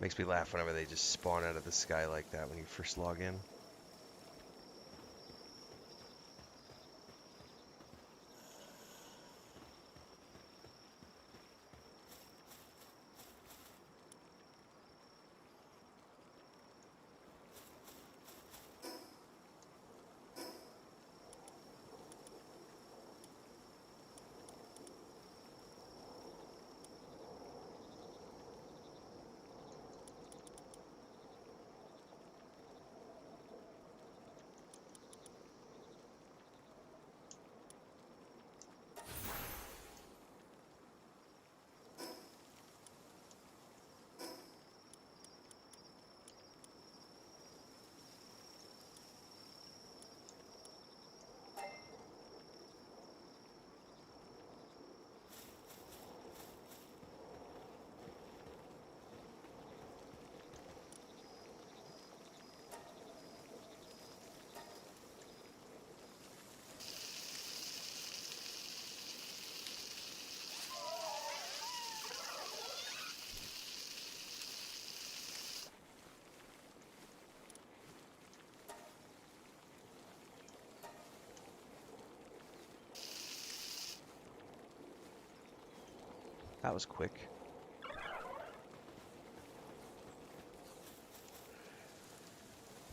Makes me laugh whenever they just spawn out of the sky like that when you first log in. That was quick.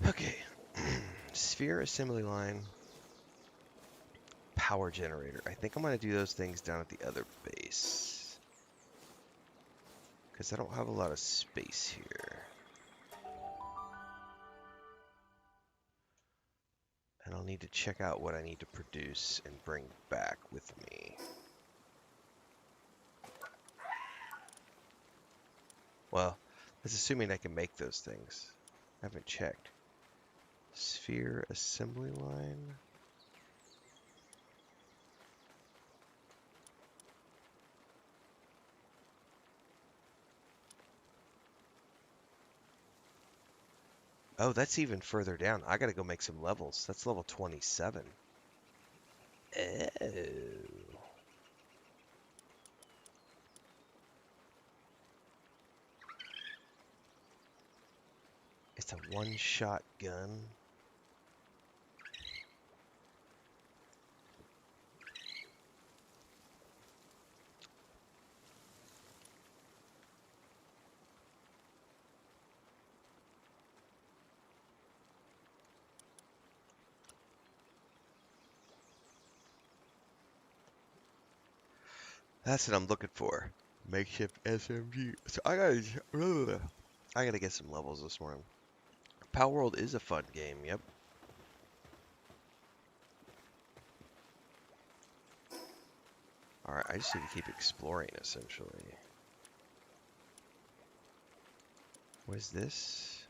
Okay. Sphere assembly line. Power generator. I think I'm going to do those things down at the other base. Because I don't have a lot of space here. And I'll need to check out what I need to produce and bring back with me. Well, that's assuming I can make those things. I haven't checked. Sphere assembly line. Oh, that's even further down. I gotta go make some levels. That's level 27. Oh. It's a one-shot gun. That's what I'm looking for. Makeshift SMG. So I gotta get some levels this morning. Palworld is a fun game, yep. Alright, I just need to keep exploring, essentially. What is this?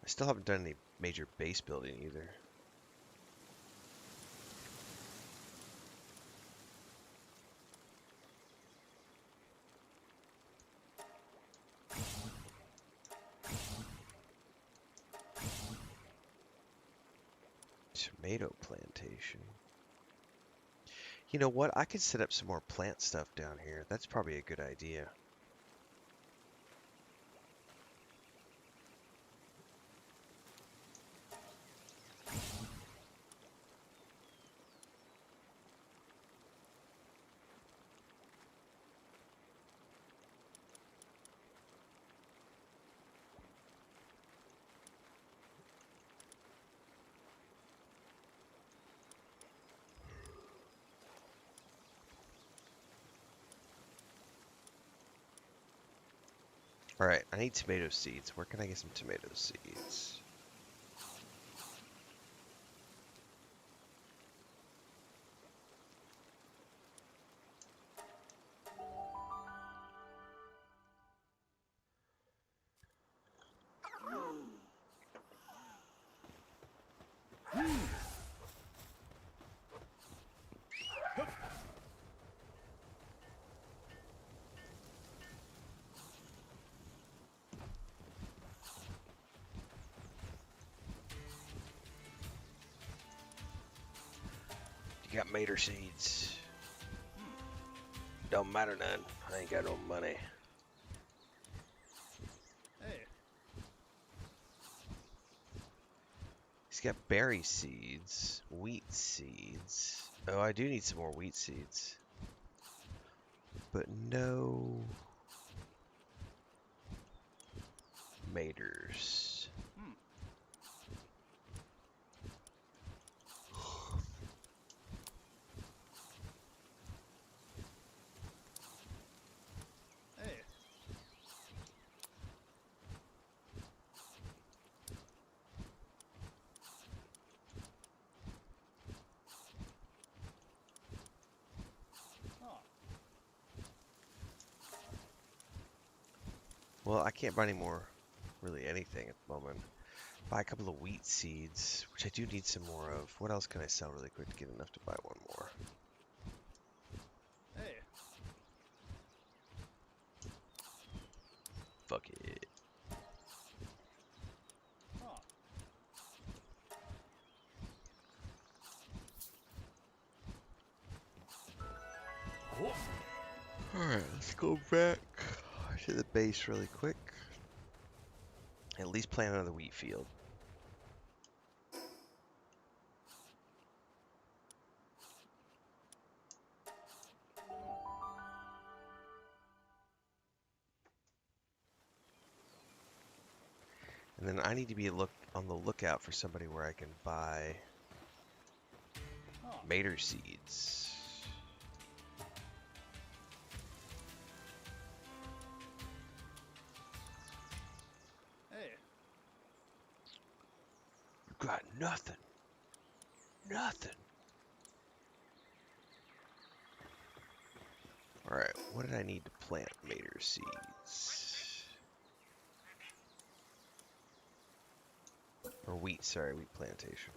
I still haven't done any major base building either. Tomato plantation. You know what? I could set up some more plant stuff down here. That's probably a good idea. Alright, I need tomato seeds. Where can I get some tomato seeds? You got mater seeds. Don't matter none. I ain't got no money. Hey. He's got berry seeds, wheat seeds. Oh, I do need some more wheat seeds. But no maters. Hey. Oh. Well, I can't buy any more, really anything at the moment. Buy a couple of wheat seeds, which I do need some more of. What else can I sell really quick to get enough to buy one more? Hey. Fuck it. Oh. Alright, let's go back to the base really quick. At least plant another wheat field. And then I need to be on the lookout for somebody where I can buy Oh. mater seeds. Hey. You got nothing. Nothing. Alright, what did I need to plant mater seeds? Or wheat, sorry, wheat plantation.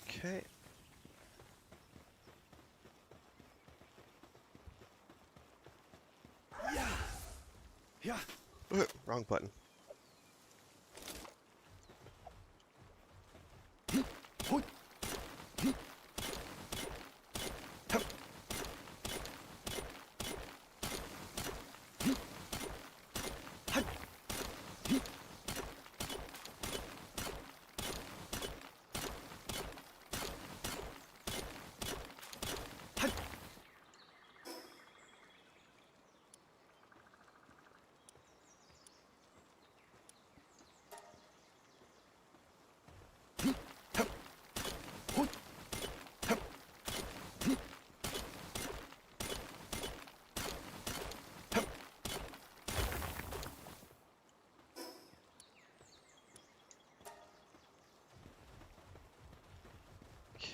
Okay. Yeah. Wrong button.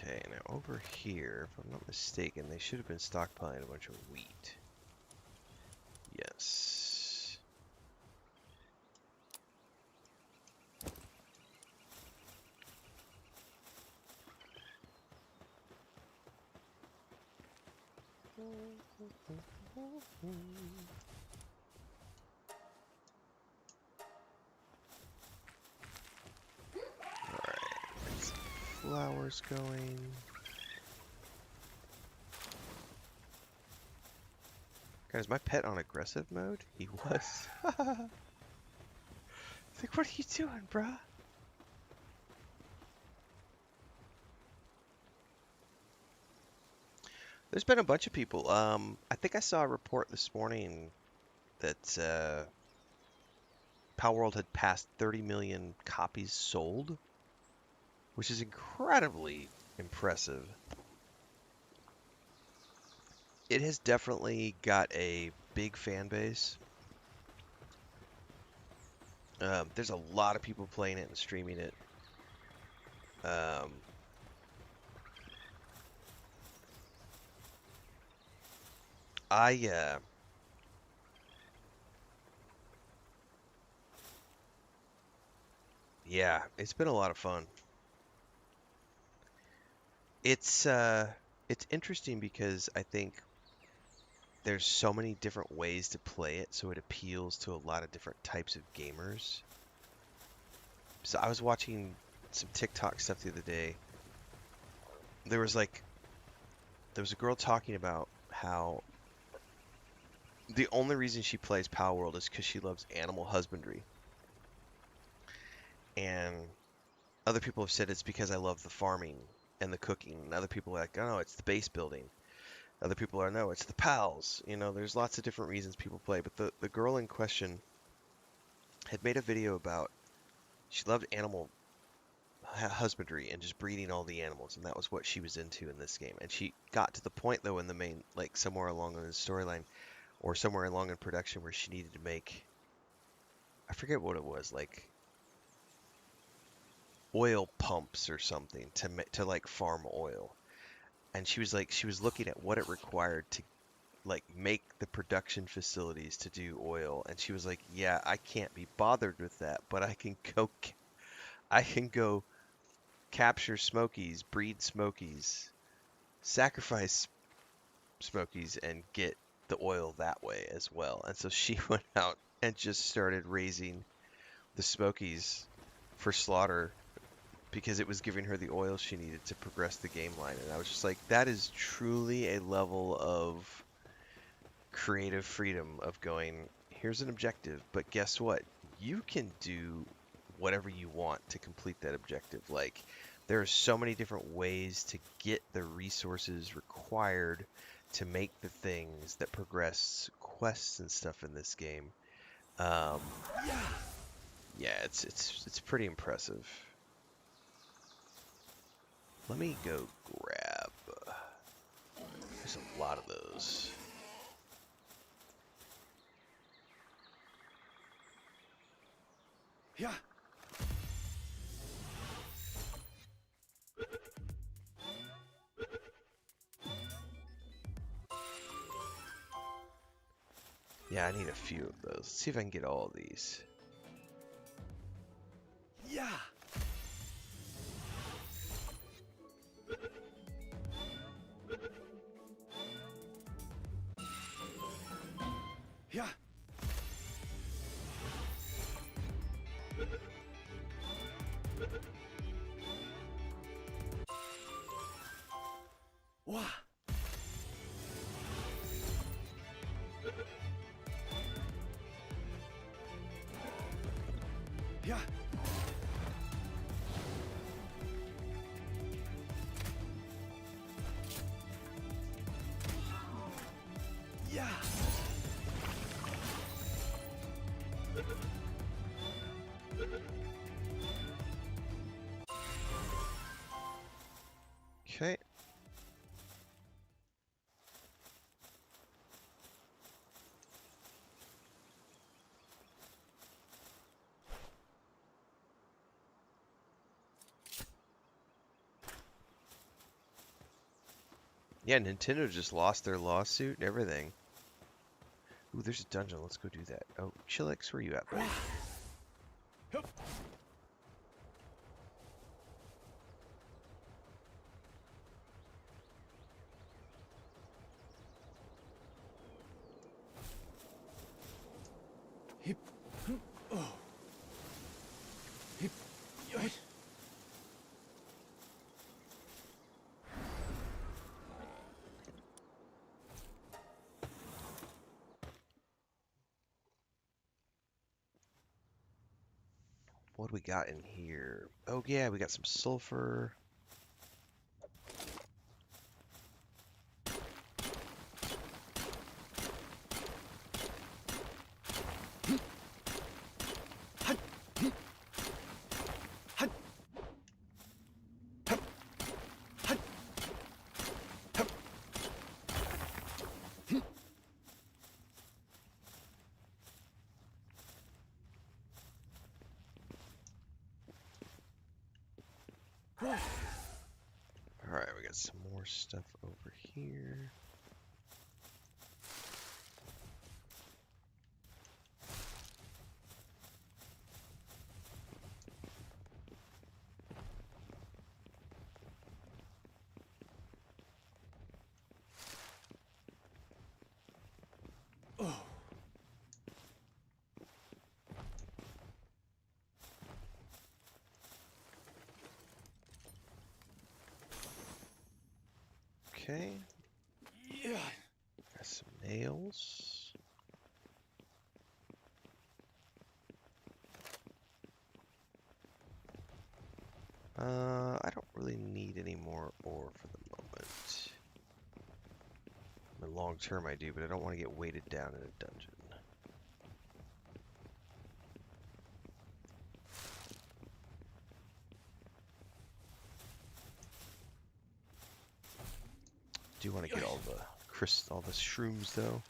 Okay, now over here, if I'm not mistaken, they should have been stockpiling a bunch of wheat. Yes. Alright, get some flowers going. God, is my pet on aggressive mode? He was. It's like, what are you doing, bruh? There's been a bunch of people. I think I saw a report this morning that Palworld had passed 30 million copies sold, which is incredibly impressive. It has definitely got a big fan base. There's a lot of people playing it and streaming it. I Yeah, it's been a lot of fun. It's interesting because I think there's so many different ways to play it, so it appeals to a lot of different types of gamers. So I was watching some TikTok stuff the other day. There was like there was a girl talking about how the only reason she plays Palworld is because she loves animal husbandry. And other people have said it's because I love the farming and the cooking. And other people are like, oh no, it's the base building. Other people are, no, it's the pals. You know, there's lots of different reasons people play. But the girl in question had made a video about she loved animal husbandry and just breeding all the animals, and that was what she was into in this game. And she got to the point though in the main, like somewhere along in the storyline or somewhere along in production where she needed to make, I forget what it was, like oil pumps or something to like farm oil. And she was looking at what it required to like make the production facilities to do oil, and she was like, yeah, I can't be bothered with that, but I can go capture smokies, breed smokies, sacrifice smokies, and get the oil that way as well. And so she went out and just started raising the smokies for slaughter because it was giving her the oil she needed to progress the game line. And I was just like, that is truly a level of creative freedom of going, here's an objective, but guess what? You can do whatever you want to complete that objective. Like, there are so many different ways to get the resources required to make the things that progress quests and stuff in this game. Um, yeah, it's pretty impressive. Let me go grab. There's a lot of those. Yeah. Yeah, I need a few of those. Let's see if I can get all of these. Yeah. Yeah. Wow. Yeah. Yeah. Okay. Yeah, Nintendo just lost their lawsuit and everything. Ooh, there's a dungeon. Let's go do that. Oh, Chillix, where you at, buddy? Hup. Hip. Oh. Hip. Yoit. What do we got in here? Oh, yeah, we got some sulfur. Alright, we got some more stuff over here. Okay. Yeah. Got some nails. I don't really need any more ore for the moment. I mean, long term I do, but I don't want to get weighted down in a dungeon. Do want to get all the shrooms though.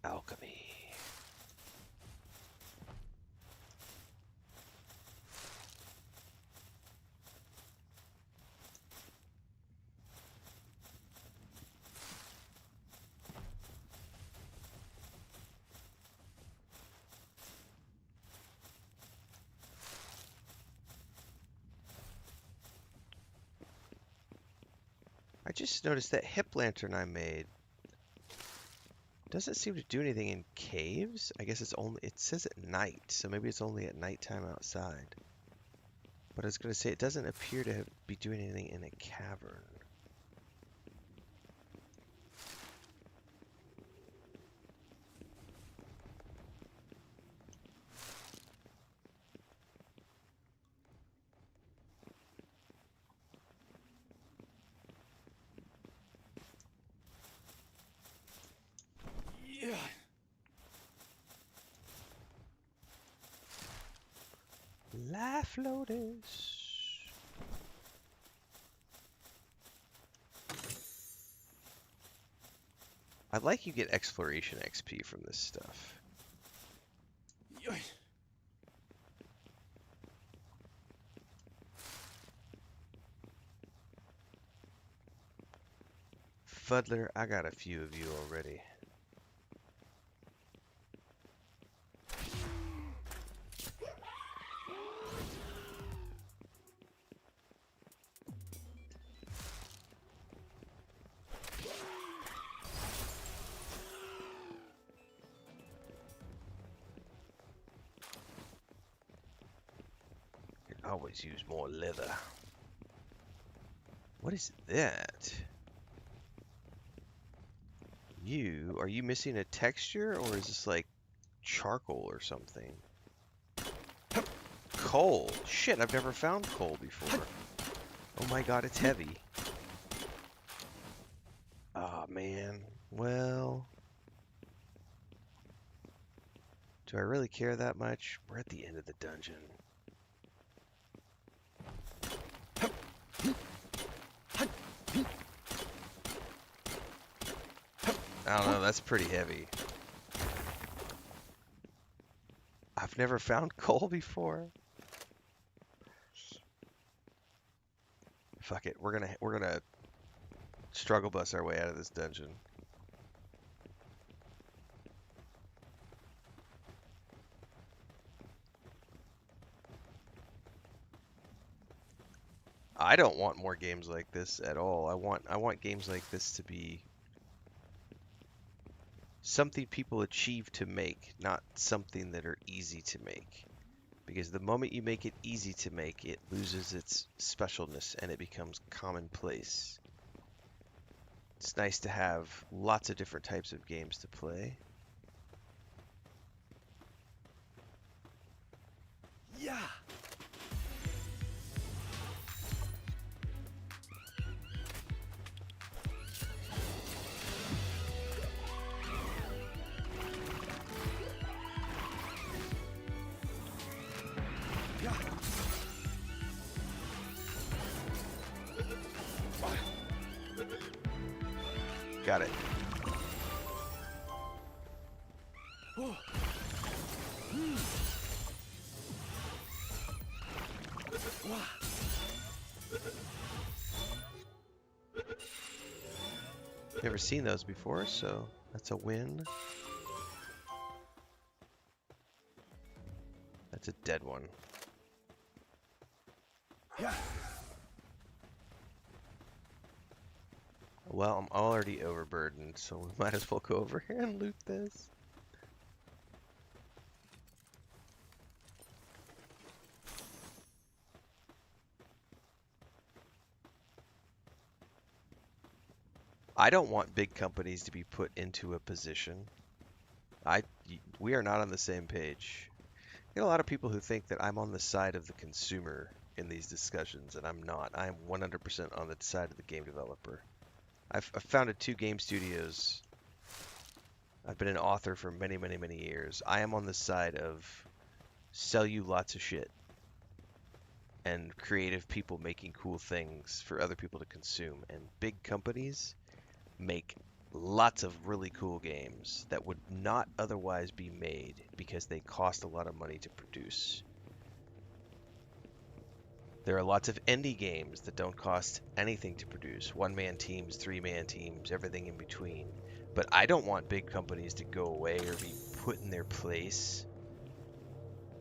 Alchemy. I just noticed that hip lantern I made doesn't seem to do anything in caves. I guess it says at night, so maybe it's only at nighttime outside. But I was going to say it doesn't appear to be doing anything in a cavern. Yeah. Life Lotus. I like you get exploration XP from this stuff. Yeah. Fuddler, I got a few of you already. Can always use more leather. What is that? Are you missing a texture or is this like charcoal or something? Coal. Shit, I've never found coal before. Oh my god, it's heavy. Oh man. Well, do I really care that much? We're at the end of the dungeon. I don't know, that's pretty heavy. I've never found coal before. Fuck it, we're gonna struggle bus our way out of this dungeon. I don't want more games like this at all. I want games like this to be something people achieve to make, not something that are easy to make. Because the moment you make it easy to make, it loses its specialness and it becomes commonplace. It's nice to have lots of different types of games to play. Yeah. Yeah. Got it. Oh. Wow. Never seen those before, so that's a win. That's a dead one. Yeah. Well, I'm already overburdened, so we might as well go over here and loot this. I don't want big companies to be put into a position. We are not on the same page. You know, a lot of people who think that I'm on the side of the consumer in these discussions, and I'm not. I am 100% on the side of the game developer. I've founded 2 game studios. I've been an author for many, many, many years. I am on the side of sell you lots of shit and creative people making cool things for other people to consume. And big companies make lots of really cool games that would not otherwise be made because they cost a lot of money to produce. There are lots of indie games that don't cost anything to produce. 1-man teams, 3-man teams, everything in between. But I don't want big companies to go away or be put in their place.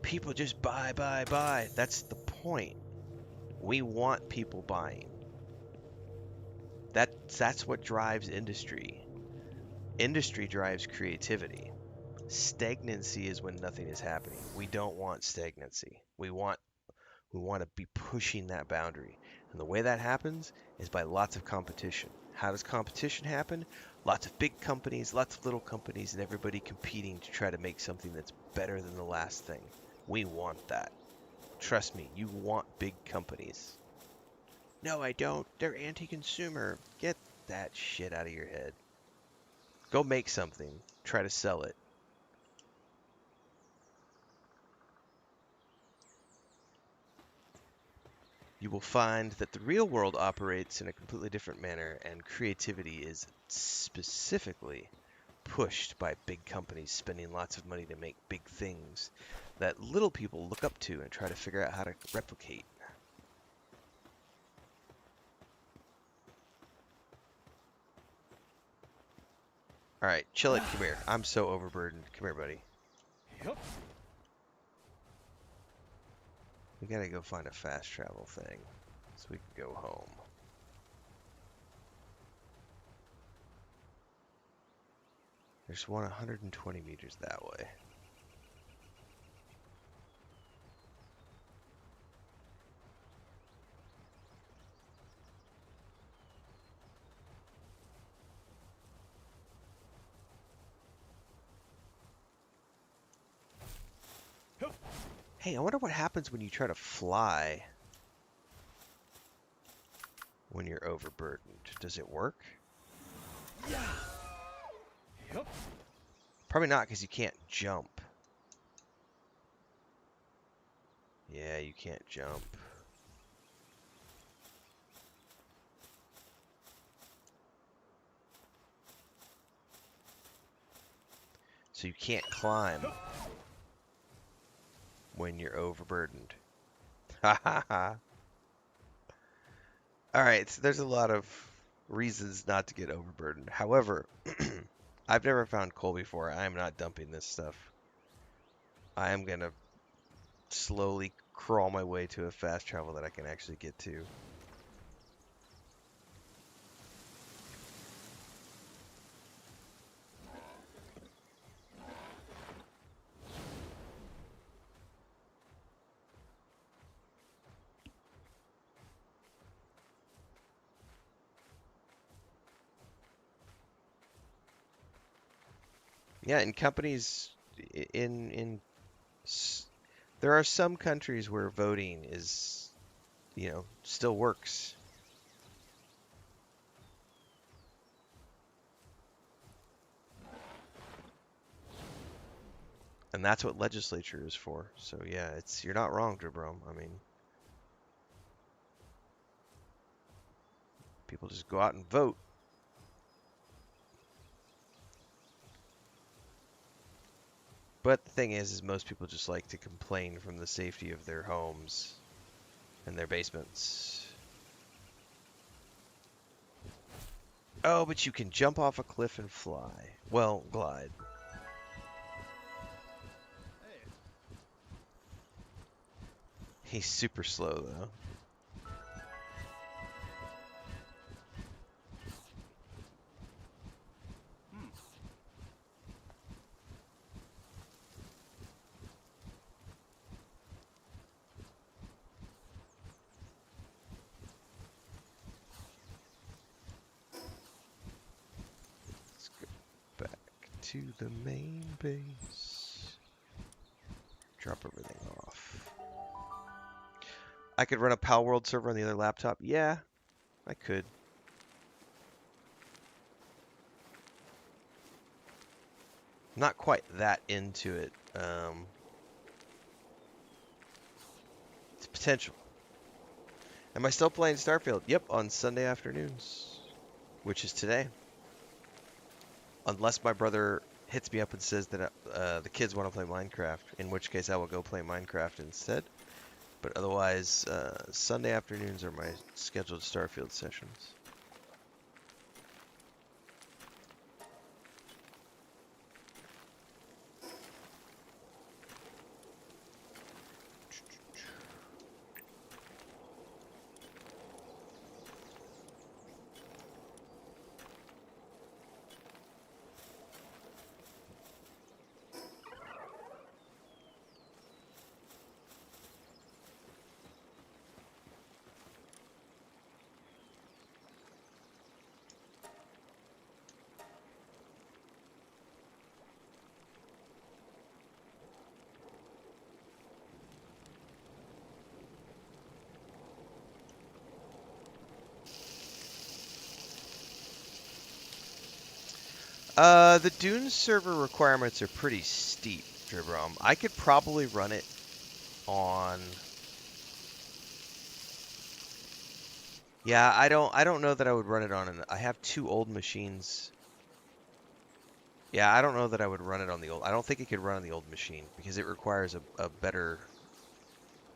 People just buy, buy, buy. That's the point. We want people buying. That's what drives industry. Industry drives creativity. Stagnancy is when nothing is happening. We don't want stagnancy. We want to be pushing that boundary. And the way that happens is by lots of competition. How does competition happen? Lots of big companies, lots of little companies, and everybody competing to try to make something that's better than the last thing. We want that. Trust me, you want big companies. No, I don't. They're anti-consumer. Get that shit out of your head. Go make something. Try to sell it. You will find that the real world operates in a completely different manner, and creativity is specifically pushed by big companies spending lots of money to make big things that little people look up to and try to figure out how to replicate. All right, chill it. Come here. I'm so overburdened. Come here, buddy. Yup. We gotta go find a fast travel thing so we can go home. There's one 120 meters that way. Yup. Hey, I wonder what happens when you try to fly when you're overburdened. Does it work? Yeah. Yup. Probably not, because you can't jump. Yeah, you can't jump. So you can't climb when you're overburdened. Ha ha ha. Alright, so there's a lot of reasons not to get overburdened. However, I've never found coal before. I am not dumping this stuff. I am gonna slowly crawl my way to a fast travel that I can actually get to. Yeah, and companies in there are some countries where voting is, still works. And that's what legislature is for. So yeah, you're not wrong, Jabrom. I mean, people just go out and vote. But the thing is most people just like to complain from the safety of their homes and their basements. Oh, but you can jump off a cliff and fly. Well, glide. Hey. He's super slow though. Hmm. to the main base. Drop everything off. I could run a Palworld server on the other laptop. Yeah, I could. Not quite that into it. It's potential. Am I still playing Starfield? Yep, on Sunday afternoons, which is today. Unless my brother hits me up and says that the kids want to play Minecraft, in which case I will go play Minecraft instead. But otherwise, Sunday afternoons are my scheduled Starfield sessions. The Dune server requirements are pretty steep, Dribrom. I could probably run it on. Yeah, I don't know that I would run it on I have two old machines. Yeah, I don't know that I would run it on the old. I don't think it could run on the old machine because it requires a better.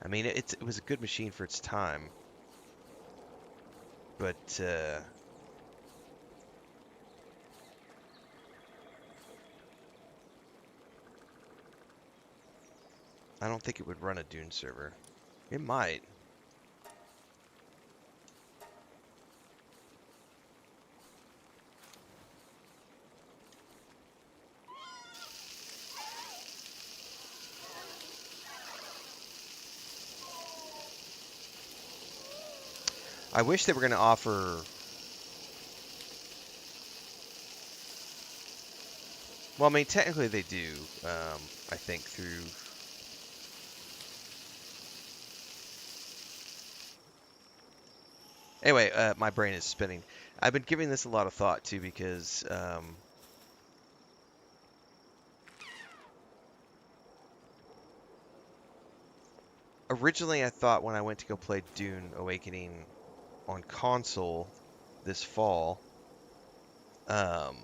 I mean, it was a good machine for its time, but I don't think it would run a Dune server. It might. I wish they were going to offer. Well, I mean, technically they do. I think through. Anyway, my brain is spinning. I've been giving this a lot of thought too because originally I thought when I went to go play Dune Awakening on console this fall, um,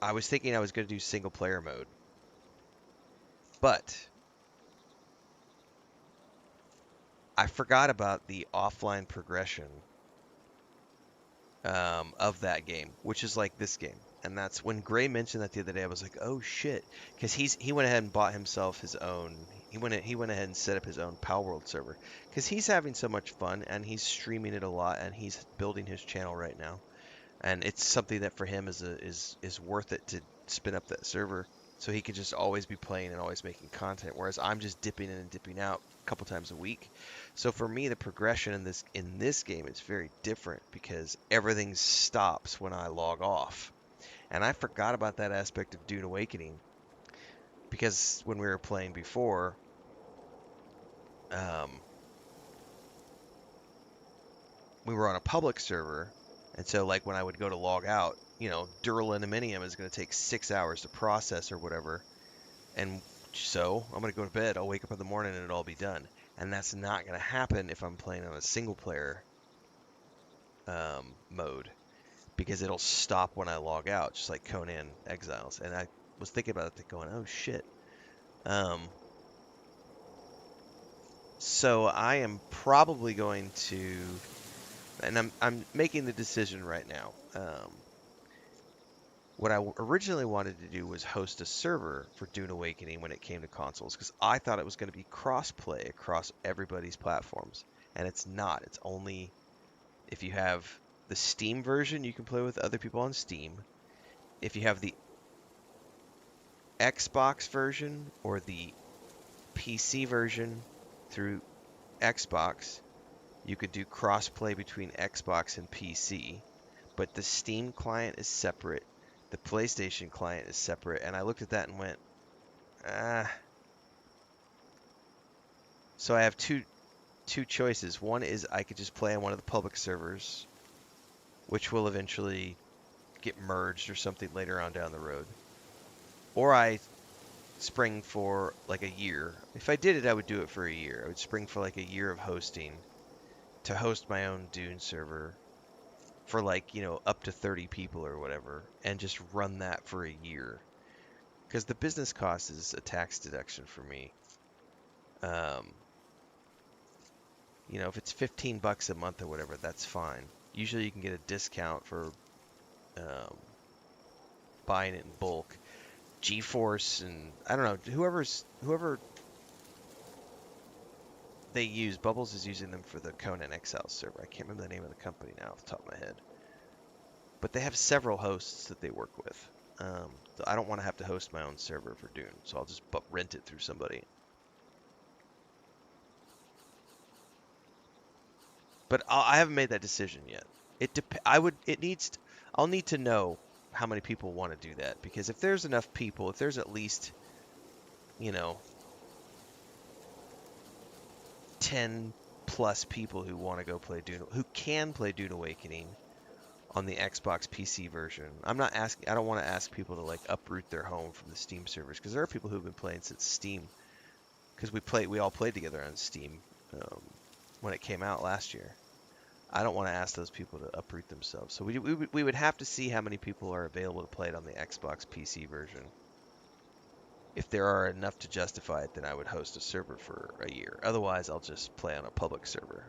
I was thinking I was going to do single player mode, but I forgot about the offline progression of that game, which is like this game. And that's when Gray mentioned that the other day. I was like, "Oh shit!" Because he went ahead and bought himself his own. He went ahead and set up his own Palworld server because he's having so much fun and he's streaming it a lot and he's building his channel right now. And it's something that for him is worth it to spin up that server so he can just always be playing and always making content, whereas I'm just dipping in and dipping out a couple times a week. So for me, the progression in this game is very different because everything stops when I log off, and I forgot about that aspect of Dune Awakening because when we were playing before, um, we were on a public server, and so like when I would go to log out, Dural Aluminium is going to take 6 hours to process or whatever, and so I'm going to go to bed. I'll wake up in the morning and it'll all be done, and that's not going to happen if I'm playing on a single player mode because it'll stop when I log out, just like Conan Exiles. And I was thinking about it, going, oh shit. Um, so I am probably going to, and I'm making the decision right now. What I originally wanted to do was host a server for Dune Awakening when it came to consoles, because I thought it was going to be cross-play across everybody's platforms, and it's not. It's only if you have the Steam version, you can play with other people on Steam. If you have the Xbox version or the PC version through Xbox, You could do crossplay between Xbox and PC, but the Steam client is separate. The PlayStation client is separate, and I looked at that and went, ah. So I have two choices. One is I could just play on one of the public servers, which will eventually get merged or something later on down the road. Or I spring for like a year. If I did it, I would do it for a year. I would spring for like a year of hosting to host my own Dune server for like, up to 30 people or whatever, and just run that for a year. Because the business cost is a tax deduction for me. Um, if it's 15 bucks a month or whatever, that's fine. Usually you can get a discount for um, buying it in bulk. GeForce and I don't know, whoever they use, Bubbles is using them for the Conan Exile server. I can't remember the name of the company now off the top of my head. But they have several hosts that they work with. So I don't want to have to host my own server for Dune, so I'll just rent it through somebody. But I haven't made that decision yet. I'll need to know how many people want to do that, because if there's enough people, if there's at least, you know, 10 plus people who want to go play Dune, who can play Dune Awakening on the Xbox PC version. I don't want to ask people to like uproot their home from the Steam servers, because there are people who've been playing since Steam, because we all played together on Steam when it came out last year. I don't want to ask those people to uproot themselves. So we would have to see how many people are available to play it on the Xbox PC version. If there are enough to justify it, then I would host a server for a year. Otherwise, I'll just play on a public server.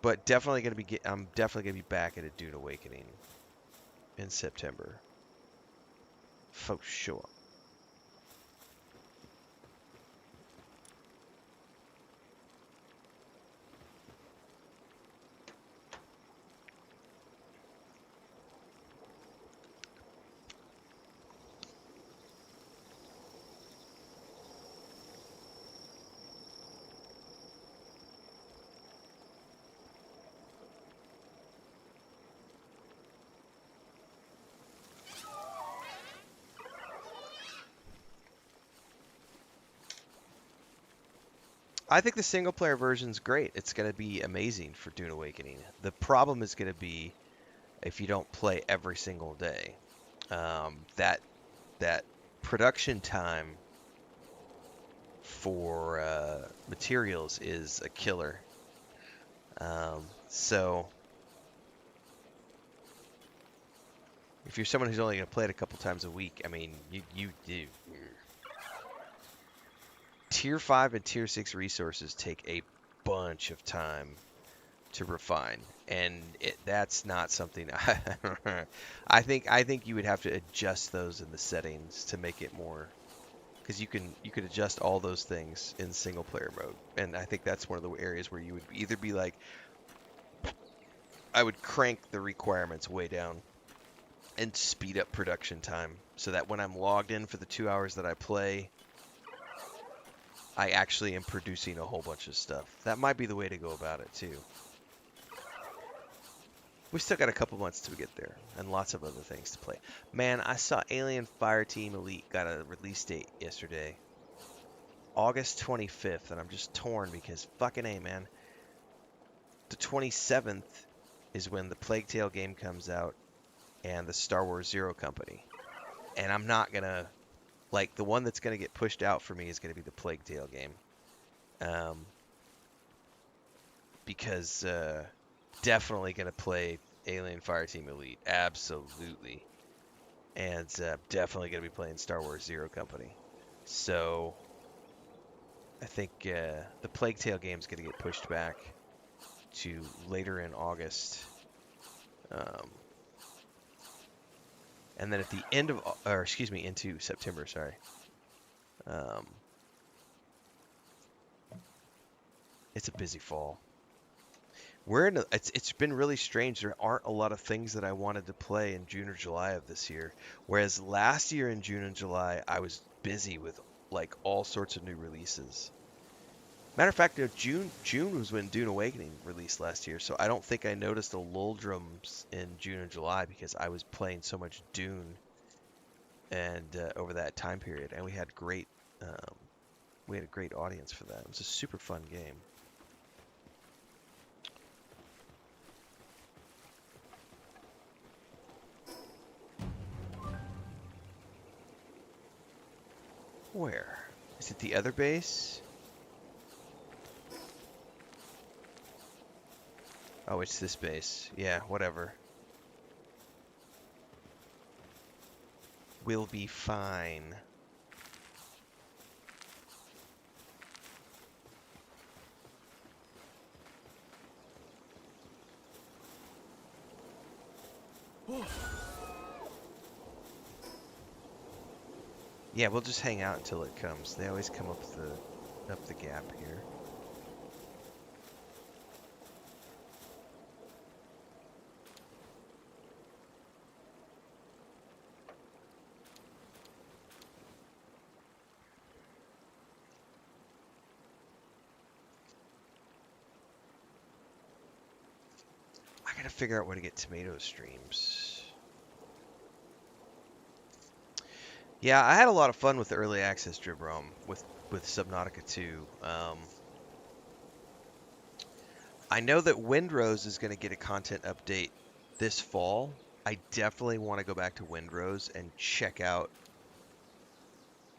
But I'm definitely gonna be back at a Dune Awakening in September, for sure. I think the single player version's great. It's going to be amazing for Dune Awakening. The problem is going to be if you don't play every single day. That production time for materials is a killer. So if you're someone who's only going to play it a couple times a week, I mean, you do. Tier 5 and Tier 6 resources take a bunch of time to refine, and that's not something I think you would have to adjust those in the settings to make it more, because you could adjust all those things in single player mode, and I think that's one of the areas where you would either be like, I would crank the requirements way down and speed up production time so that when I'm logged in for the 2 hours that I play, I actually am producing a whole bunch of stuff. That might be the way to go about it too. We still got a couple months to get there, and lots of other things to play. Man, I saw Alien Fireteam Elite got a release date yesterday. August 25th, and I'm just torn because fucking A, man. The 27th is when the Plague Tale game comes out and the Star Wars Zero Company. And I'm not gonna, like, the one that's gonna get pushed out for me is gonna be the Plague Tale game. Because definitely gonna play Alien Fireteam Elite, absolutely, and definitely gonna be playing Star Wars Zero Company. So I think the Plague Tale game is gonna get pushed back to later in August, and then at the end of, or excuse me, into September. Sorry. It's a busy fall. It's been really strange. There aren't a lot of things that I wanted to play in June or July of this year. Whereas last year in June and July, I was busy with like all sorts of new releases. Matter of fact, June was when Dune Awakening released last year, so I don't think I noticed the lulldrums in June and July because I was playing so much Dune and over that time period, and um, we had a great audience for that. It was a super fun game. Where? Is it the other base? Oh, it's this base. Yeah, whatever. We'll be fine. Yeah, we'll just hang out until it comes. They always come up the gap here. I gotta figure out where to get tomato streams. Yeah, I had a lot of fun with the early access Dribrom with Subnautica 2. I know that Windrose is going to get a content update this fall. I definitely want to go back to Windrose and check out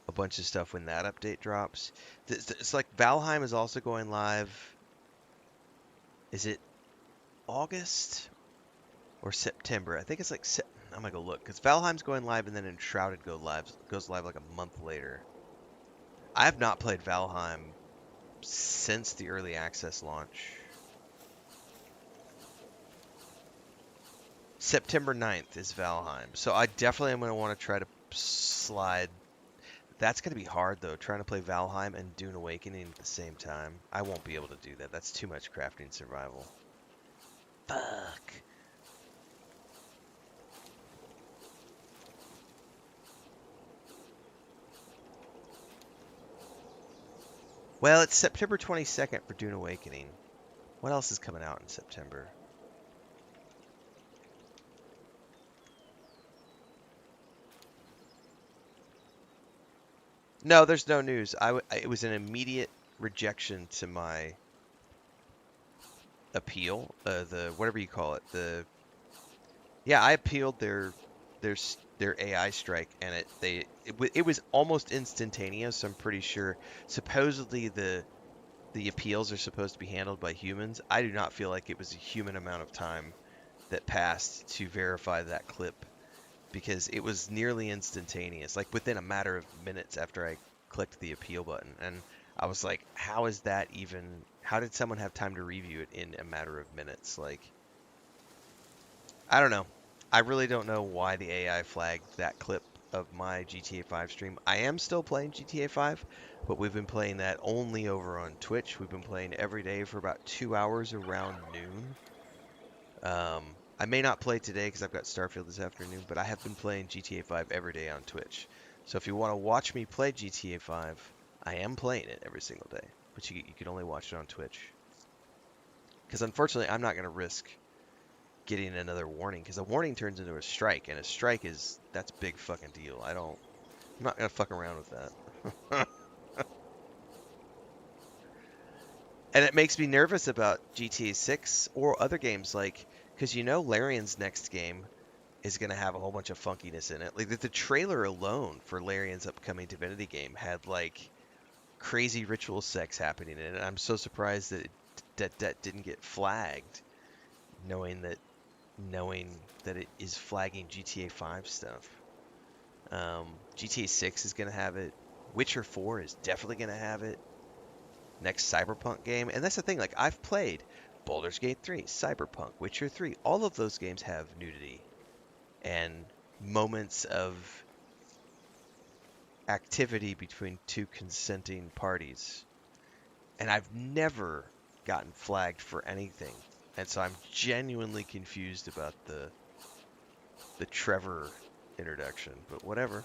a bunch of stuff when that update drops. It's like Valheim is also going live. Is it August or September? I think it's like I'm gonna go look because Valheim's going live and then Enshrouded goes live like a month later. I have not played Valheim since the early access launch. September 9th is Valheim. So I definitely am going to want to try to slide. That's going to be hard, though, trying to play Valheim and Dune Awakening at the same time. I won't be able to do that. That's too much crafting survival. Fuck. Well, it's September 22nd for Dune Awakening. What else is coming out in September? No, there's no news. It was an immediate rejection to my appeal. The whatever you call it. Yeah, I appealed their their AI strike, and it was almost instantaneous. I'm pretty sure. Supposedly the appeals are supposed to be handled by humans. I do not feel like it was a human amount of time that passed to verify that clip because it was nearly instantaneous, like within a matter of minutes after I clicked the appeal button. And I was like, how is that even? How did someone have time to review it in a matter of minutes? Like, I don't know. I really don't know why the AI flagged that clip of my GTA 5 stream. I am still playing GTA 5, but we've been playing that only over on Twitch. We've been playing every day for about 2 hours around noon. I may not play today because I've got Starfield this afternoon, but I have been playing GTA 5 every day on Twitch. So if you want to watch me play GTA 5, I am playing it every single day, but you can only watch it on Twitch. Because unfortunately, I'm not going to risk getting another warning because a warning turns into a strike, and a strike that's a big fucking deal. I'm not gonna fuck around with that. And it makes me nervous about GTA 6 or other games like because Larian's next game is gonna have a whole bunch of funkiness in it. Like the trailer alone for Larian's upcoming Divinity game had like crazy ritual sex happening in it. I'm so surprised that didn't get flagged, knowing that knowing that it is flagging GTA 5 stuff. GTA 6 is going to have it. Witcher 4 is definitely going to have it. Next Cyberpunk game. And that's the thing, like, I've played Baldur's Gate 3, Cyberpunk, Witcher 3. All of those games have nudity and moments of activity between two consenting parties. And I've never gotten flagged for anything. And so I'm genuinely confused about the Trevor introduction, but whatever.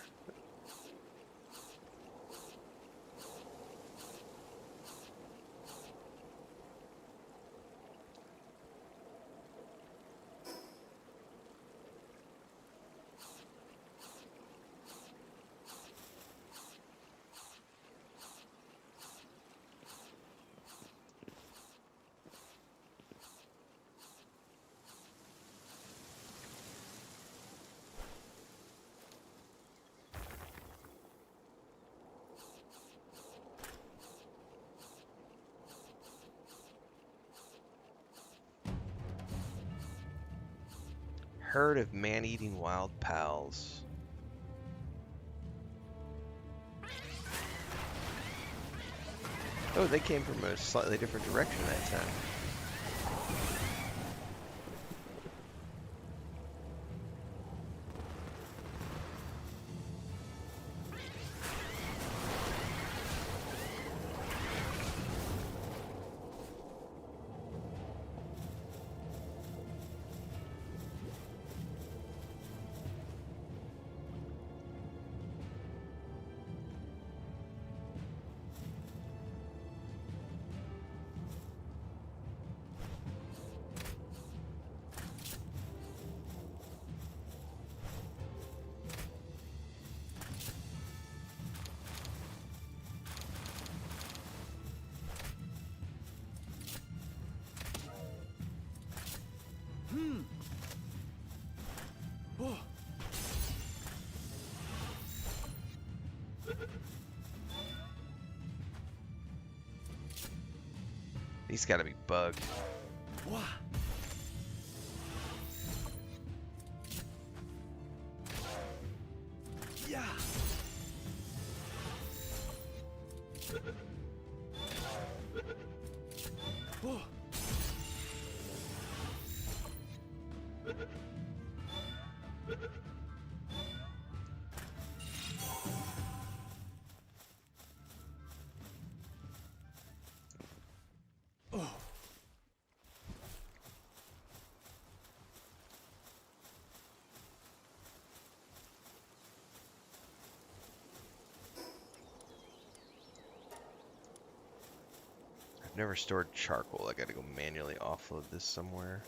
Herd of man-eating wild pals. Oh, they came from a slightly different direction that time. Oh. These gotta be bugged. Wah. Yeah. Oh. Oh. I've never stored charcoal. I gotta go manually offload this somewhere.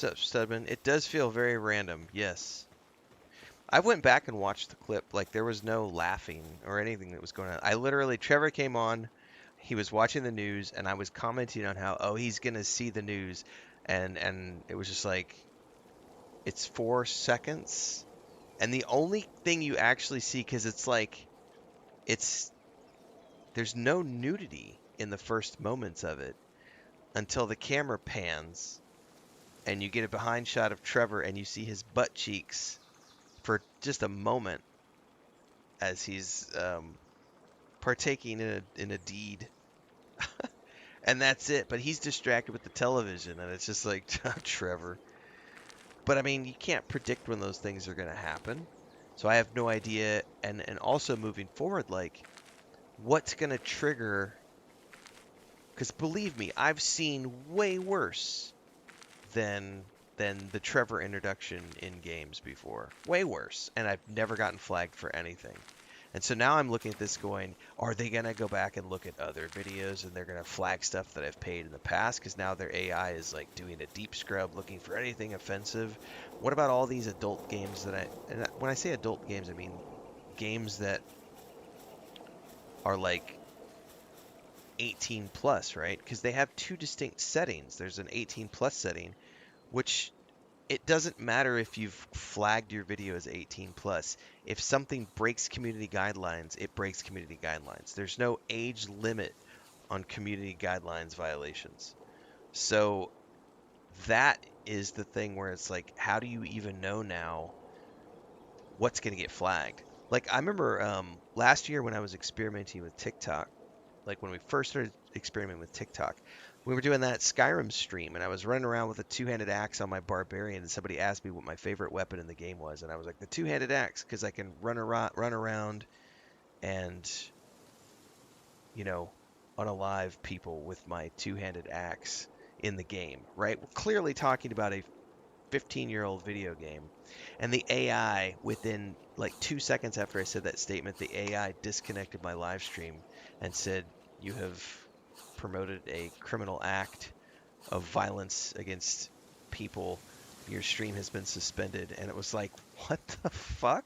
What's up, Studman? It does feel very random, yes. I went back and watched the clip. Like, there was no laughing or anything that was going on. I literally, Trevor came on, he was watching the news, and I was commenting on how, oh, he's gonna see the news, and it was just like, it's 4 seconds, and the only thing you actually see, because it's like, it's there's no nudity in the first moments of it until the camera pans, and you get a behind shot of Trevor, and you see his butt cheeks for just a moment as he's partaking in a deed, and that's it. But he's distracted with the television, and it's just like Trevor. But I mean, you can't predict when those things are going to happen, so I have no idea. And also moving forward, like what's going to trigger? Because believe me, I've seen way worse than the Trevor introduction in games before. Way worse, and I've never gotten flagged for anything. And so now I'm looking at this going, are they going to go back and look at other videos and they're going to flag stuff that I've paid in the past? Because now their AI is like doing a deep scrub looking for anything offensive. What about all these adult games and when I say adult games, I mean games that are like 18 plus, right? Because they have two distinct settings. There's an 18 plus setting, which it doesn't matter if you've flagged your video as 18 plus. If something breaks community guidelines, it breaks community guidelines. There's no age limit on community guidelines violations. So that is the thing where it's like, how do you even know now what's going to get flagged? Like, I remember last year when I was experimenting with TikTok, like when we first started experimenting with TikTok, we were doing that Skyrim stream, and I was running around with a two-handed axe on my barbarian, and somebody asked me what my favorite weapon in the game was, and I was like, the two-handed axe, because I can run around and, you know, unalive people with my two-handed axe in the game, right? We're clearly talking about a 15-year-old video game, and the AI, within like 2 seconds after I said that statement, the AI disconnected my live stream and said, you have promoted a criminal act of violence against people, your stream has been suspended. And it was like, what the fuck?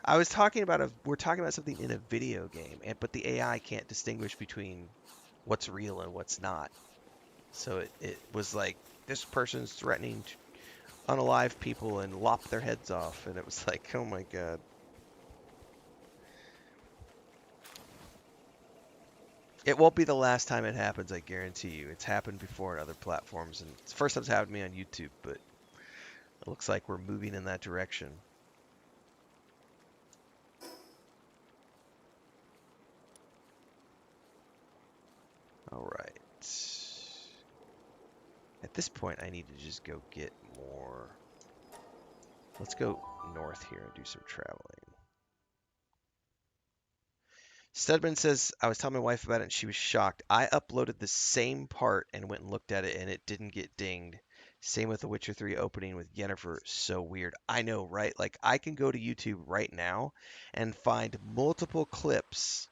We're talking about something in a video game, but the AI can't distinguish between what's real and what's not. So it was like, this person's threatening to unalive people and lop their heads off. And it was like, oh my God. It won't be the last time it happens, I guarantee you. It's happened before in other platforms, and it's the first time it's happened to me on YouTube, but it looks like we're moving in that direction. All right. At this point, I need to just go get more. Let's go north here and do some traveling. Studman says, I was telling my wife about it and she was shocked. I uploaded the same part and went and looked at it and it didn't get dinged. Same with The Witcher 3 opening with Yennefer. So weird. I know, right? Like, I can go to YouTube right now and find multiple clips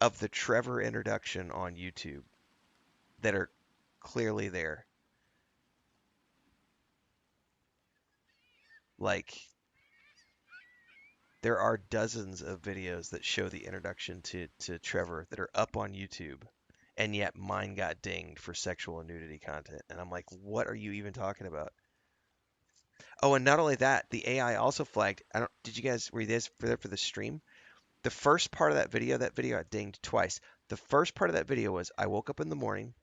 of the Trevor introduction on YouTube that are clearly there. Like, there are dozens of videos that show the introduction to Trevor that are up on YouTube, and yet mine got dinged for sexual and nudity content. And I'm like, what are you even talking about? Oh, and not only that, the AI also flagged. I don't. Did you guys were you guys for there for the stream? The first part of that video got dinged twice. The first part of that video was I woke up in the morning,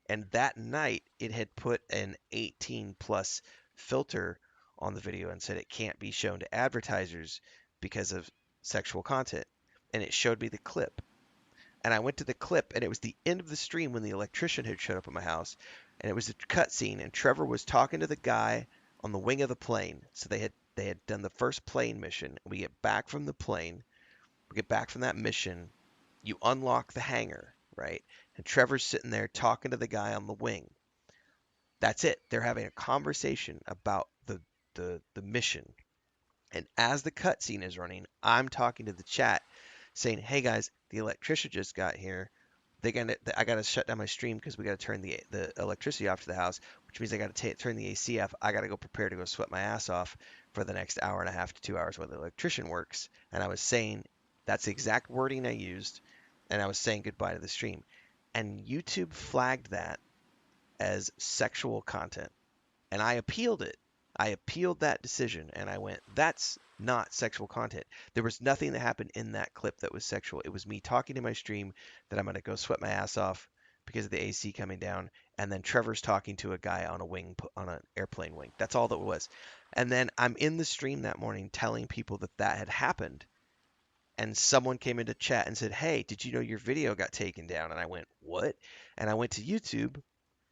and that night it had put an 18 plus filter on the video and said it can't be shown to advertisers because of sexual content. And it showed me the clip. And I went to the clip, and it was the end of the stream when the electrician had showed up at my house. And it was a cutscene, and Trevor was talking to the guy on the wing of the plane. So they had done the first plane mission. We get back from the plane, we get back from that mission, you unlock the hangar, right? And Trevor's sitting there talking to the guy on the wing. That's it. They're having a conversation about the mission. And as the cutscene is running, I'm talking to the chat saying, "Hey guys, the electrician just got here. I gotta shut down my stream because we gotta turn the electricity off to the house, which means I gotta turn the AC off. I gotta go prepare to go sweat my ass off for the next hour and a half to 2 hours while the electrician works." And I was saying that's the exact wording I used, and I was saying goodbye to the stream. And YouTube flagged that as sexual content, and I appealed it. I appealed that decision and I went, that's not sexual content. There was nothing that happened in that clip that was sexual. It was me talking in my stream that I'm going to go sweat my ass off because of the AC coming down, and then Trevor's talking to a guy on a wing, on an airplane wing. That's all that was. And then I'm in the stream that morning telling people that that had happened, and someone came into chat and said, "Hey, did you know your video got taken down?" And I went, "What?" And I went to YouTube,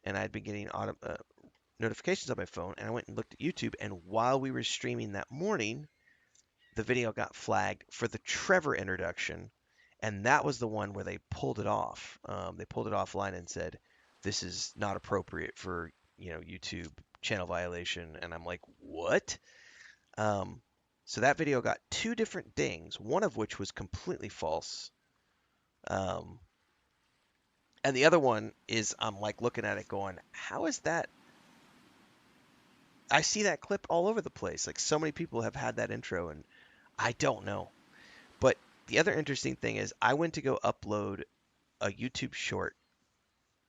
and I'd been getting notifications on my phone, and I went and looked at YouTube, and while we were streaming that morning, the video got flagged for the Trevor introduction, and that was the one where they pulled it off. They pulled it offline and said, "This is not appropriate for YouTube channel violation," and I'm like, "What?" Um, so that video got two different dings, one of which was completely false. Um, and the other one is I'm like looking at it going, how is that? I see that clip all over the place. Like so many people have had that intro, and I don't know. But the other interesting thing is I went to go upload a YouTube short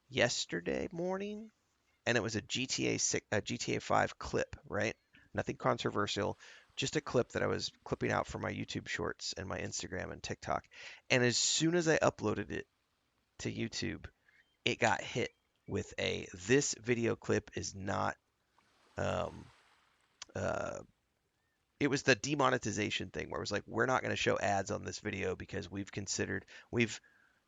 yesterday morning, and it was a GTA 6, a GTA 5 clip, right? Nothing controversial, just a clip that I was clipping out for my YouTube shorts and my Instagram and TikTok. And as soon as I uploaded it to YouTube, it got hit with a this video clip is not um, uh, it was the demonetization thing where it was like we're not going to show ads on this video because we've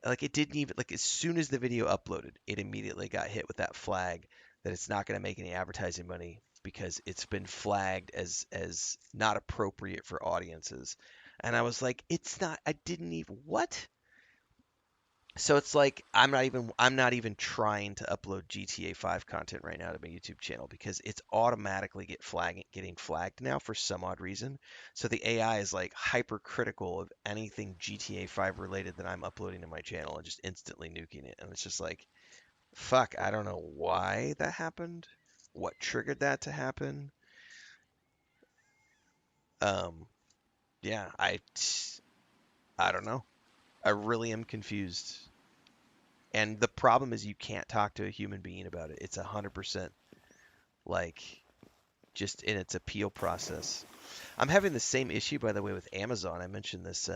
like it didn't even like as soon as the video uploaded it immediately got hit with that flag that it's not going to make any advertising money because it's been flagged as not appropriate for audiences. And I was like, it's not, I didn't even what. So it's like I'm not even trying to upload GTA 5 content right now to my YouTube channel because it's automatically getting flagged now for some odd reason. So the AI is like hypercritical of anything GTA 5 related that I'm uploading to my channel and just instantly nuking it. And it's just like, fuck, I don't know why that happened, what triggered that to happen. Um, yeah, I don't know. I really am confused. And the problem is you can't talk to a human being about it. It's 100% like just in its appeal process. I'm having the same issue, by the way, with Amazon. I mentioned this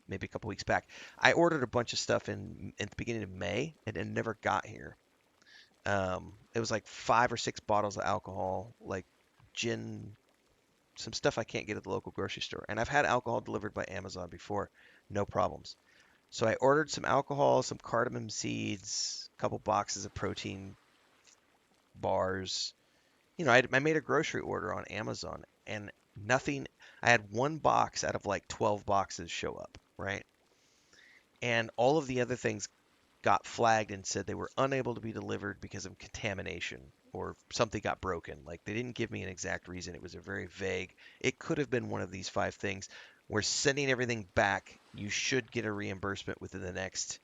maybe a couple weeks back. I ordered a bunch of stuff in at the beginning of May, and it never got here. It was like 5 or 6 bottles of alcohol, like gin, some stuff I can't get at the local grocery store. And I've had alcohol delivered by Amazon before, no problems. So I ordered some alcohol, some cardamom seeds, a couple boxes of protein bars. I made a grocery order on Amazon and nothing. I had one box out of like 12 boxes show up, right? And all of the other things got flagged and said they were unable to be delivered because of contamination or something got broken. Like they didn't give me an exact reason. It was a very vague. It could have been one of these 5 things. We're sending everything back. You should get a reimbursement within the next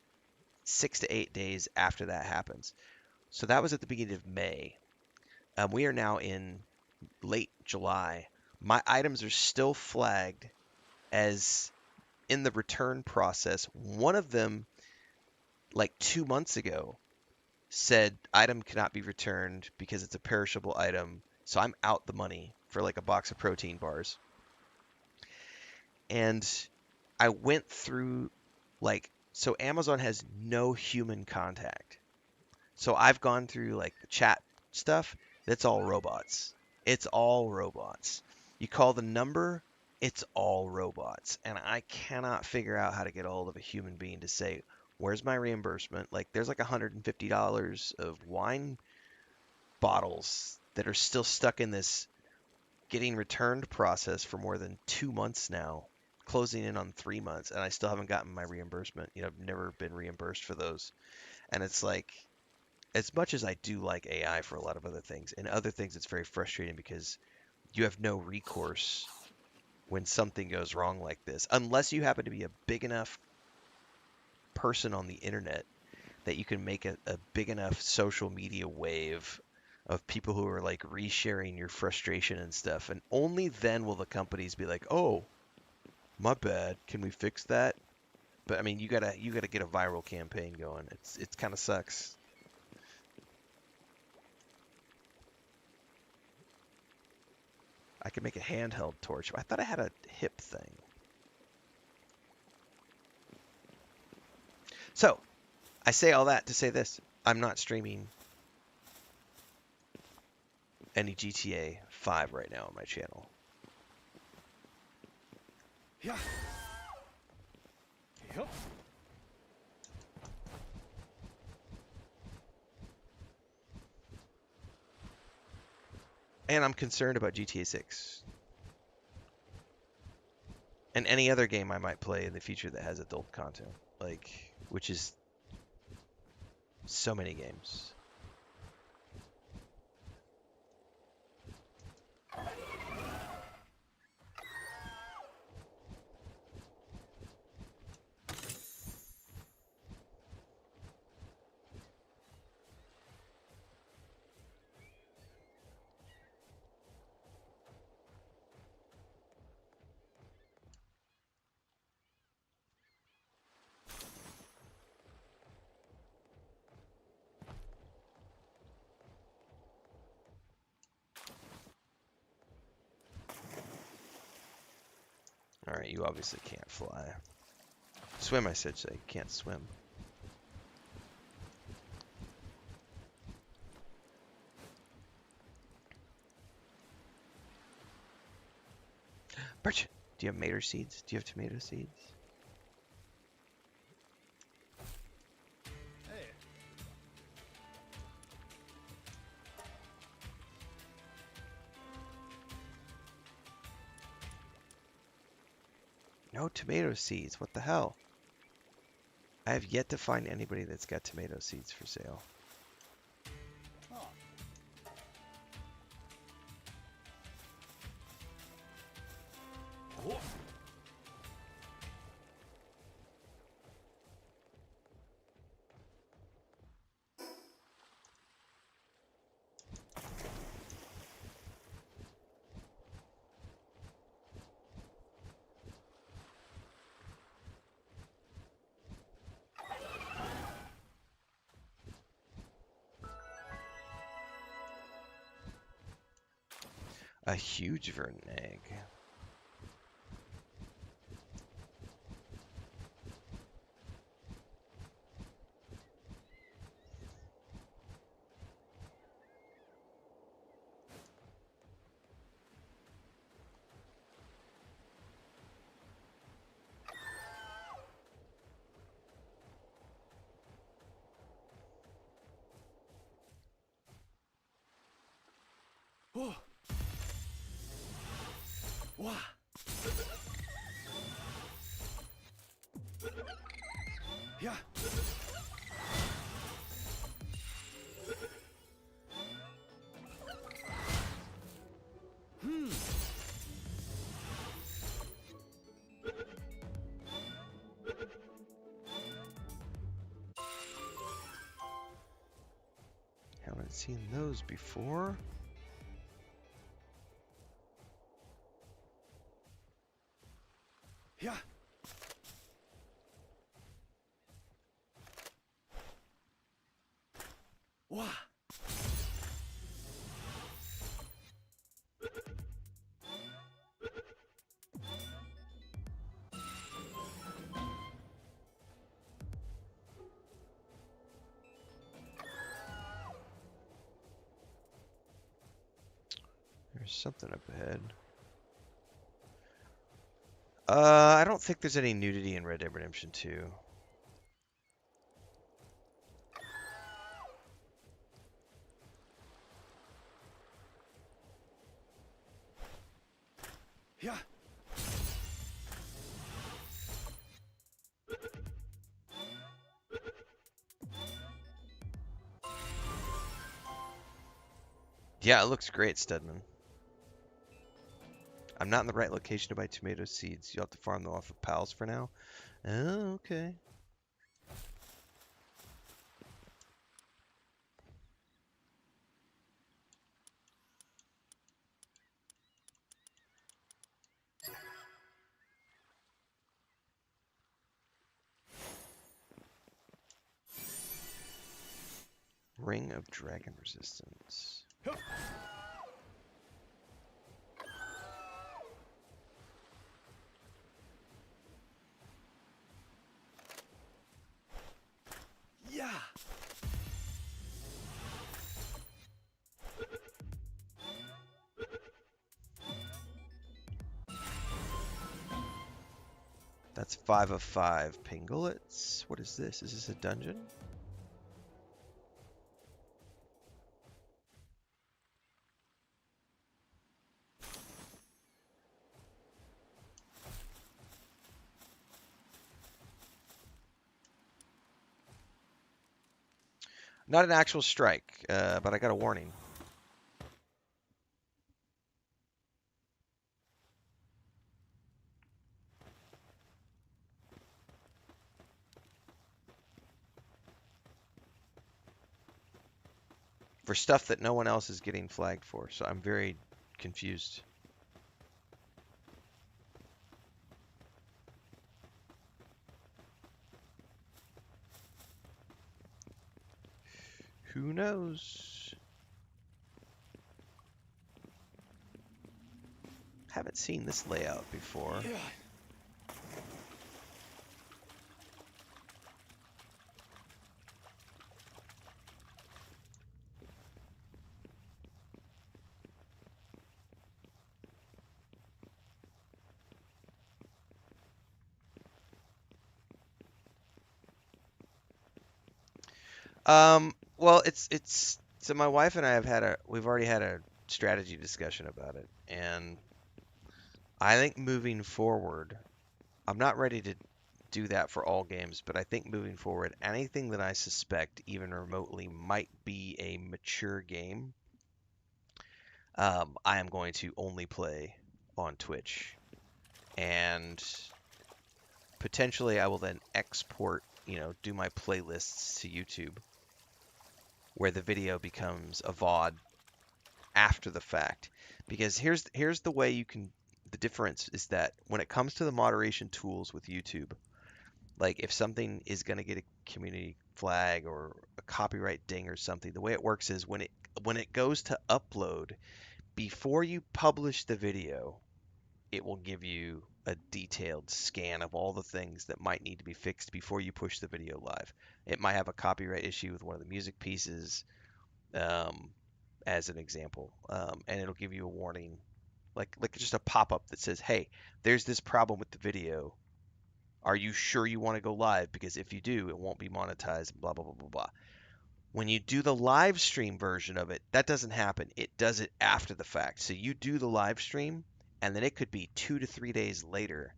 6 to 8 days after that happens. So that was at the beginning of May. We are now in late July. My items are still flagged as in the return process. One of them, like 2 months ago, said item cannot be returned because it's a perishable item. So I'm out the money for like a box of protein bars. And I went through so Amazon has no human contact. So I've gone through like the chat stuff. That's all robots. It's all robots. You call the number, it's all robots. And I cannot figure out how to get a hold of a human being to say, where's my reimbursement? Like there's like $150 of wine bottles that are still stuck in this getting returned process for more than 2 months now, closing in on 3 months, and I still haven't gotten my reimbursement. I've never been reimbursed for those. And it's like, as much as I do like AI for a lot of other things, and other things it's very frustrating because you have no recourse when something goes wrong like this, unless you happen to be a big enough person on the internet that you can make a big enough social media wave of people who are like resharing your frustration and stuff. And only then will the companies be like, oh, my bad. Can we fix that? But I mean, you gotta get a viral campaign going. It's kind of sucks. I could make a handheld torch. I thought I had a hip thing. So, I say all that to say this. I'm not streaming any GTA 5 right now on my channel. Yeah. Yup. And I'm concerned about GTA 6 and any other game I might play in the future that has adult content, like which is so many games. All right, you obviously can't fly. Swim, I said, so you can't swim. Birch, do you have mater seeds? Do you have tomato seeds? Hey. No tomato seeds. What the hell? I have yet to find anybody that's got tomato seeds for sale. Oh. A huge verdant egg. Oh. Wah. Yeah. Hmm. Haven't seen those before. Yeah. Wah. There's something up ahead. I don't think there's any nudity in Red Dead Redemption 2. Yeah. Yeah, it looks great, Stedman. I'm not in the right location to buy tomato seeds. You'll have to farm them off of pals for now. Oh, okay. Ring of Dragon Resistance. Yeah. That's 5 of 5 pinglets. What is this? Is this a dungeon? Not an actual strike, but I got a warning. For stuff that no one else is getting flagged for, so I'm very confused. Who knows? Haven't seen this layout before. Yeah. Well, it's so my wife and I have we've already had a strategy discussion about it, and I think moving forward, I'm not ready to do that for all games, but I think moving forward, anything that I suspect even remotely might be a mature game, I am going to only play on Twitch. And potentially I will then export, do my playlists to YouTube where the video becomes a VOD after the fact. Because here's the way you can the difference is that when it comes to the moderation tools with YouTube, like if something is going to get a community flag or a copyright ding or something, the way it works is when it goes to upload, before you publish the video, it will give you a detailed scan of all the things that might need to be fixed before you push the video live. It might have a copyright issue with one of the music pieces, um, as an example, and it'll give you a warning, like just a pop-up that says, "Hey, there's this problem with the video. Are you sure you want to go live? Because if you do, it won't be monetized." Blah blah blah blah blah. When you do the live stream version of it, that doesn't happen. It does it after the fact. So you do the live stream, and then it could be 2 to 3 days later.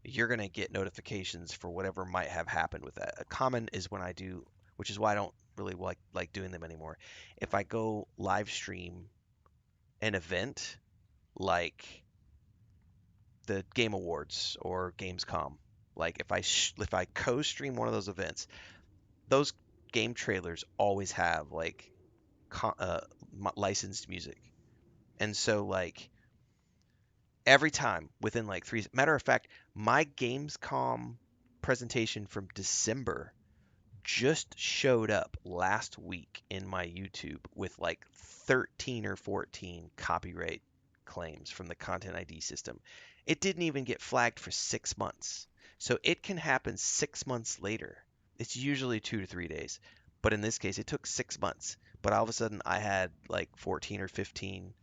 You're going to get notifications for whatever might have happened with that. A common is when I do, which is why I don't really like doing them anymore. If I go live stream an event like the Game Awards or Gamescom, like if I co-stream one of those events, those game trailers always have like licensed music. And so like every time within like three, matter of fact, my Gamescom presentation from December just showed up last week in my YouTube with like 13 or 14 copyright claims from the Content ID system. It didn't even get flagged for 6 months. So it can happen 6 months later. It's usually 2 to 3 days. But in this case, it took 6 months. But all of a sudden, I had like 14 or 15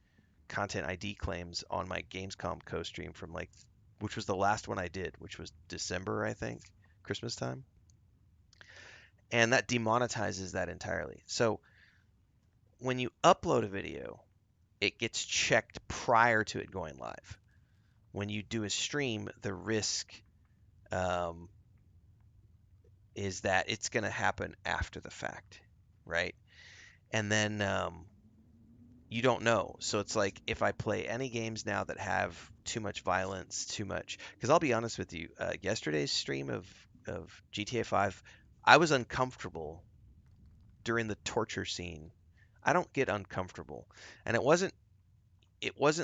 Content ID claims on my Gamescom co-stream from like, which was the last one I did, which was December, I think, Christmas time. And that demonetizes that entirely. So when you upload a video, it gets checked prior to it going live. When you do a stream, the risk um, is that it's going to happen after the fact, right? And then you don't know. So it's like if I play any games now that have too much violence, too much. Because I'll be honest with you, yesterday's stream of GTA 5, I was uncomfortable during the torture scene. I don't get uncomfortable, and it wasn't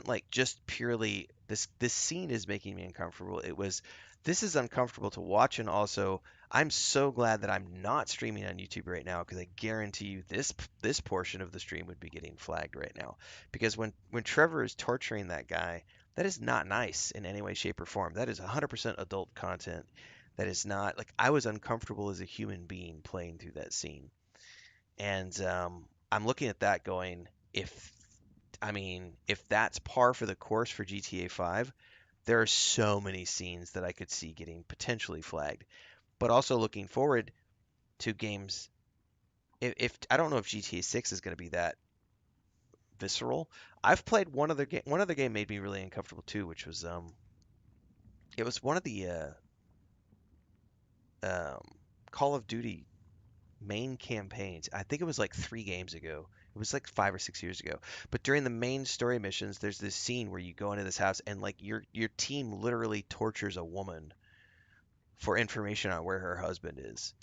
like just purely this scene is making me uncomfortable. It was this is uncomfortable to watch, and also I'm so glad that I'm not streaming on YouTube right now because I guarantee you this portion of the stream would be getting flagged right now because when Trevor is torturing that guy, that is not nice in any way, shape, or form. That is 100% adult content. That is not like I was uncomfortable as a human being playing through that scene. And I'm looking at that going, if if that's par for the course for GTA 5, there are so many scenes that I could see getting potentially flagged. But also looking forward to games, if I don't know if GTA 6 is going to be that visceral. I've played one other game. One other game made me really uncomfortable too, which was it was one of the um, Call of Duty main campaigns. I think it was like 3 games ago. It was like 5 or 6 years ago. But during the main story missions, there's this scene where you go into this house and like your team literally tortures a woman for information on where her husband is.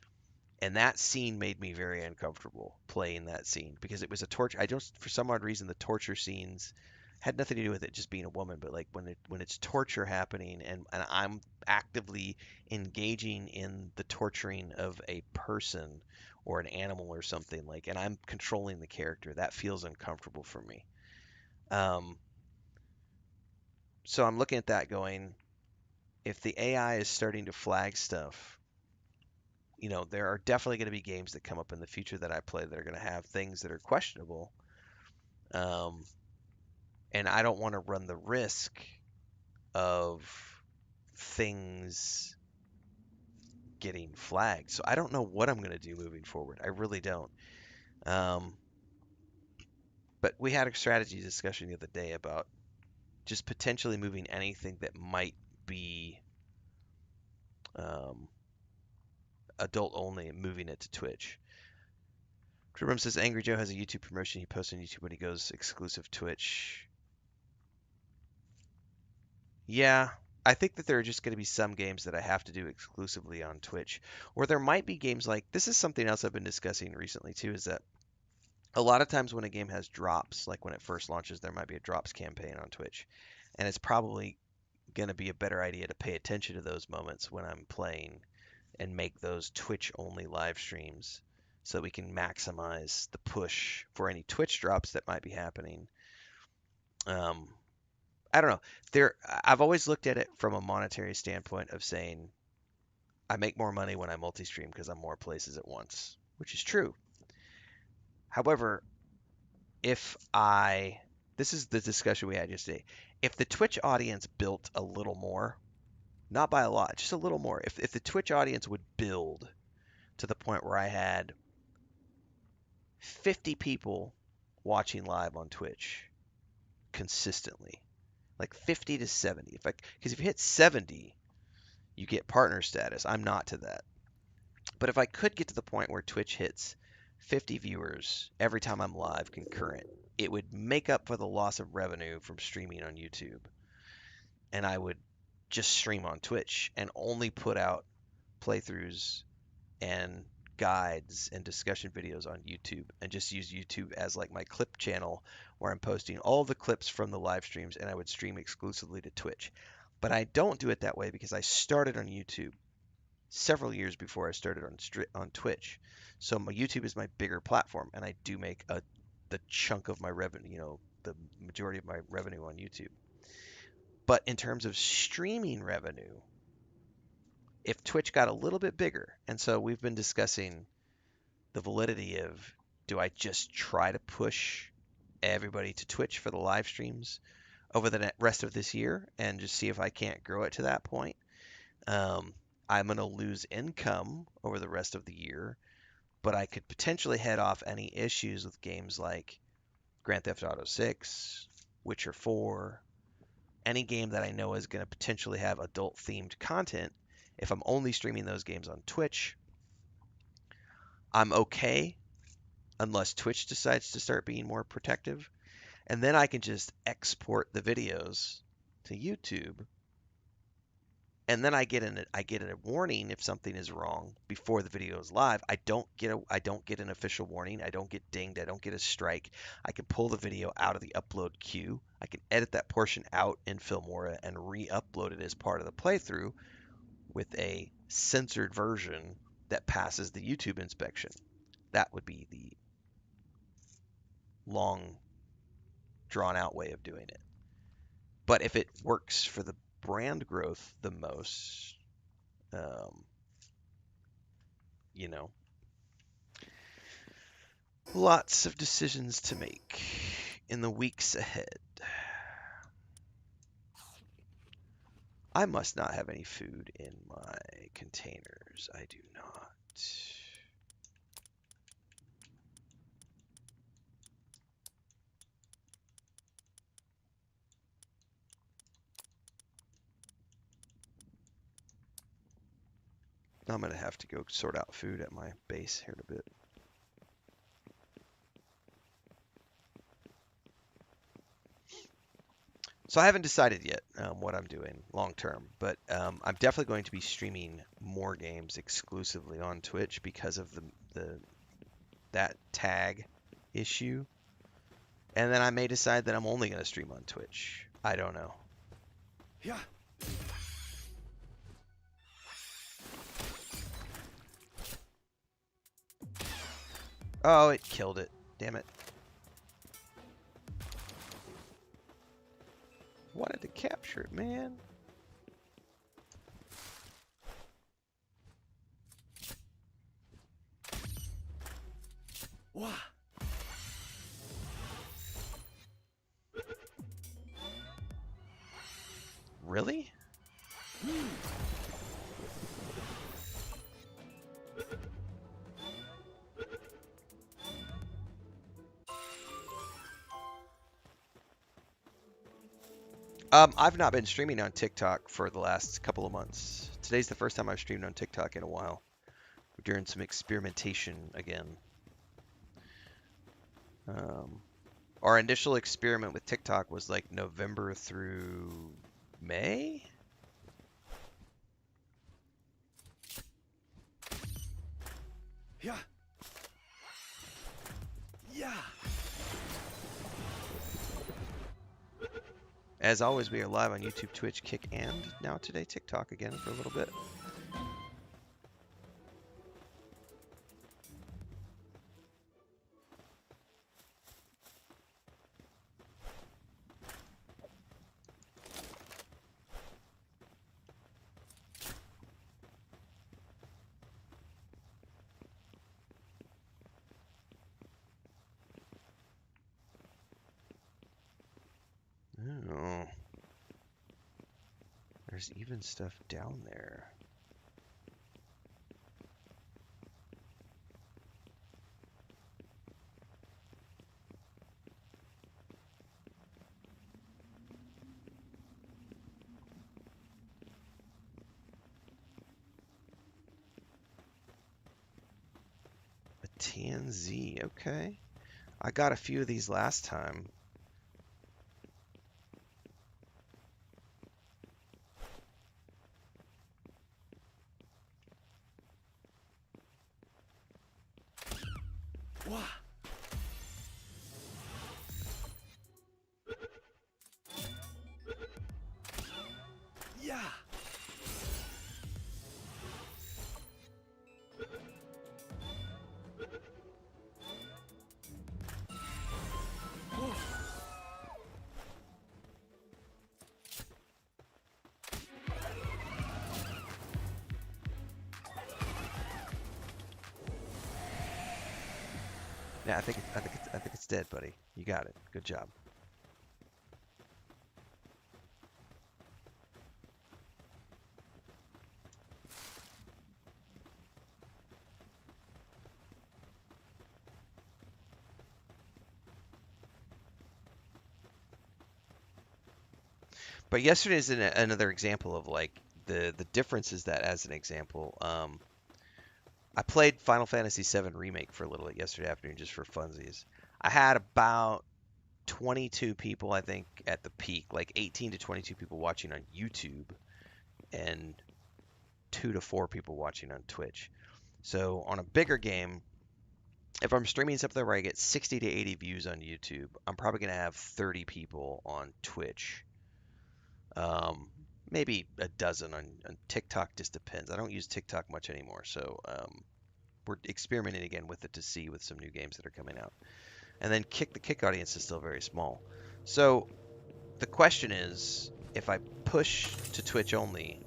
And that scene made me very uncomfortable playing that scene because it was a torture. I just for some odd reason the torture scenes had nothing to do with it just being a woman, but like when it's torture happening and I'm actively engaging in the torturing of a person or an animal or something like, and I'm controlling the character, that feels uncomfortable for me. Um, so I'm looking at that going, if the AI is starting to flag stuff, there are definitely going to be games that come up in the future that I play that are going to have things that are questionable. Um, and I don't want to run the risk of things getting flagged. So I don't know what I'm going to do moving forward. I really don't. Um, but we had a strategy discussion the other day about just potentially moving anything that might be adult only and moving it to Twitch. Trim says Angry Joe has a YouTube promotion he posts on YouTube when he goes exclusive Twitch. Yeah, I think that there are just going to be some games that I have to do exclusively on Twitch. Or there might be games like this is something else I've been discussing recently too, is that a lot of times when a game has drops, like when it first launches, there might be a drops campaign on Twitch. And it's probably going to be a better idea to pay attention to those moments when I'm playing and make those Twitch only live streams so we can maximize the push for any Twitch drops that might be happening. Um, I don't know. I've always looked at it from a monetary standpoint of saying I make more money when I multi-stream because I'm more places at once, which is true. However, if I this is the discussion we had yesterday. If the Twitch audience built a little more, not by a lot, just a little more. If the Twitch audience would build to the point where I had 50 people watching live on Twitch consistently, like 50 to 70. Because if you hit 70, you get partner status. I'm not to that. But if I could get to the point where Twitch hits 50 viewers every time I'm live concurrent, it would make up for the loss of revenue from streaming on YouTube. And I would just stream on Twitch and only put out playthroughs and guides and discussion videos on YouTube and just use YouTube as like my clip channel where I'm posting all the clips from the live streams and I would stream exclusively to Twitch. But I don't do it that way because I started on YouTube several years before I started on Twitch. So my YouTube is my bigger platform and I do make the chunk of my revenue, the majority of my revenue on YouTube. But in terms of streaming revenue, if Twitch got a little bit bigger, and so we've been discussing the validity of do I just try to push everybody to Twitch for the live streams over the rest of this year and just see if I can't grow it to that point. I'm going to lose income over the rest of the year, but I could potentially head off any issues with games like Grand Theft Auto 6, Witcher 4, any game that I know is going to potentially have adult themed content. If I'm only streaming those games on Twitch, I'm okay unless Twitch decides to start being more protective. And then I can just export the videos to YouTube. And then I get a warning if something is wrong before the video is live. I don't get an official warning. I don't get dinged. I don't get a strike. I can pull the video out of the upload queue. I can edit that portion out in Filmora and re-upload it as part of the playthrough with a censored version that passes the YouTube inspection. That would be the long, drawn-out way of doing it. But if it works for the brand growth the most, lots of decisions to make in the weeks ahead. I must not have any food in my containers. I do not. I'm going to have to go sort out food at my base here in a bit. So I haven't decided yet what I'm doing long term, but I'm definitely going to be streaming more games exclusively on Twitch because of that tag issue. And then I may decide that I'm only going to stream on Twitch. I don't know. Yeah. Oh, it killed it. Damn it. Wanted to capture it, man. Wow. Really? I've not been streaming on TikTok for the last couple of months. Today's the first time I've streamed on TikTok in a while. We're doing some experimentation again. Our initial experiment with TikTok was like November through May. Yeah. Yeah. As always, we are live on YouTube, Twitch, Kick, and now today TikTok again for a little bit. Oh, there's even stuff down there. A TNZ, okay. I got a few of these last time. Wah. Yeah. Oh. Yeah, I think it's dead, buddy. You got it. Good job. But yesterday is another example of like the difference is that as an example, I played Final Fantasy VII Remake for a little bit yesterday afternoon just for funsies. I had about 22 people, I think, at the peak, like 18 to 22 people watching on YouTube, and 2 to 4 people watching on Twitch. So on a bigger game, if I'm streaming something where I get 60 to 80 views on YouTube, I'm probably going to have 30 people on Twitch. Um, Maybe a dozen on TikTok, just depends. I don't use TikTok much anymore, so we're experimenting again with it to see with some new games that are coming out. And then the Kick audience is still very small. So the question is, if I push to Twitch only,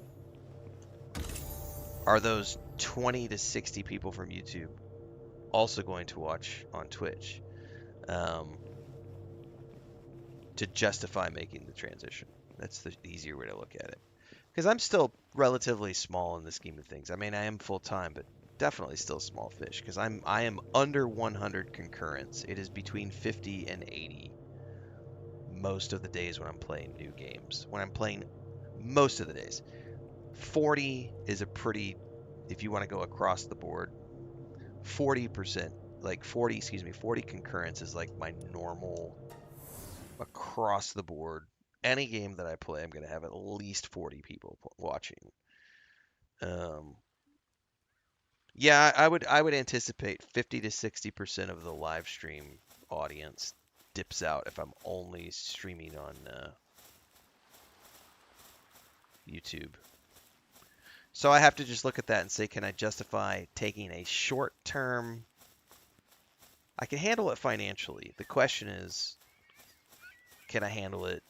are those 20 to 60 people from YouTube also going to watch on Twitch um, to justify making the transition? That's the easier way to look at it. Because I'm still relatively small in the scheme of things. I mean, I am full time, but definitely still small fish. Because I am under 100 concurrents. It is between 50 and 80 most of the days when I'm playing new games. When I'm playing most of the days, 40 is a pretty, if you want to go across the board, 40%, like 40, excuse me, 40 concurrence is like my normal across the board. Any game that I play, I'm going to have at least 40 people watching. Um, yeah, I would anticipate 50 to 60% of the live stream audience dips out if I'm only streaming on YouTube. So I have to just look at that and say, can I justify taking a short term? I can handle it financially. The question is, can I handle it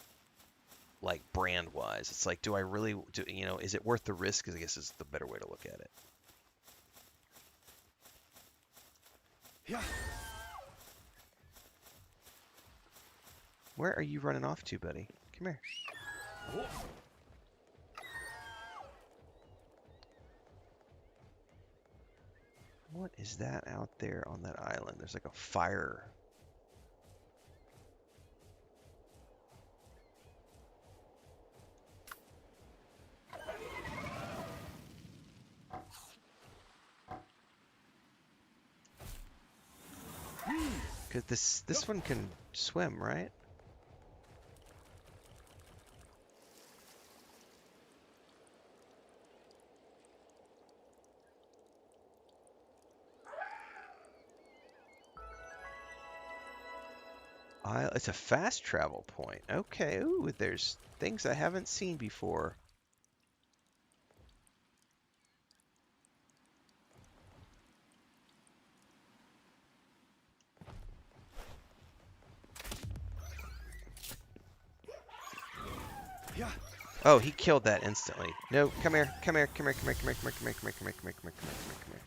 like brand wise? It's like, do I really do, is it worth the risk? I guess is the better way to look at it. Yeah. Where are you running off to, buddy? Come here. Oh. What is that out there on that island? There's like a fire. Cause this one can swim, right? It's a fast travel point. Okay, ooh, there's things I haven't seen before. Yeah. Oh, he killed that instantly. No, come here, come here, come here, come here, come here, come here, come here, come here, come here, come here, come here, come here, come here.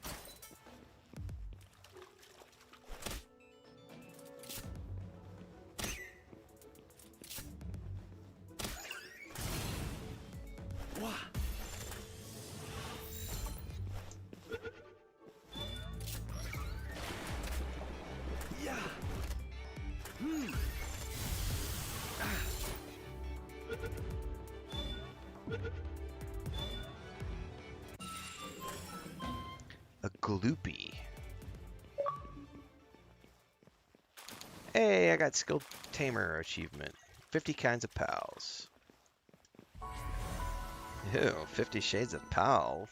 Wah. Yeah. A gloopy. Hey, I got skilled tamer achievement. 50 kinds of pals. Ew, 50 shades of pals.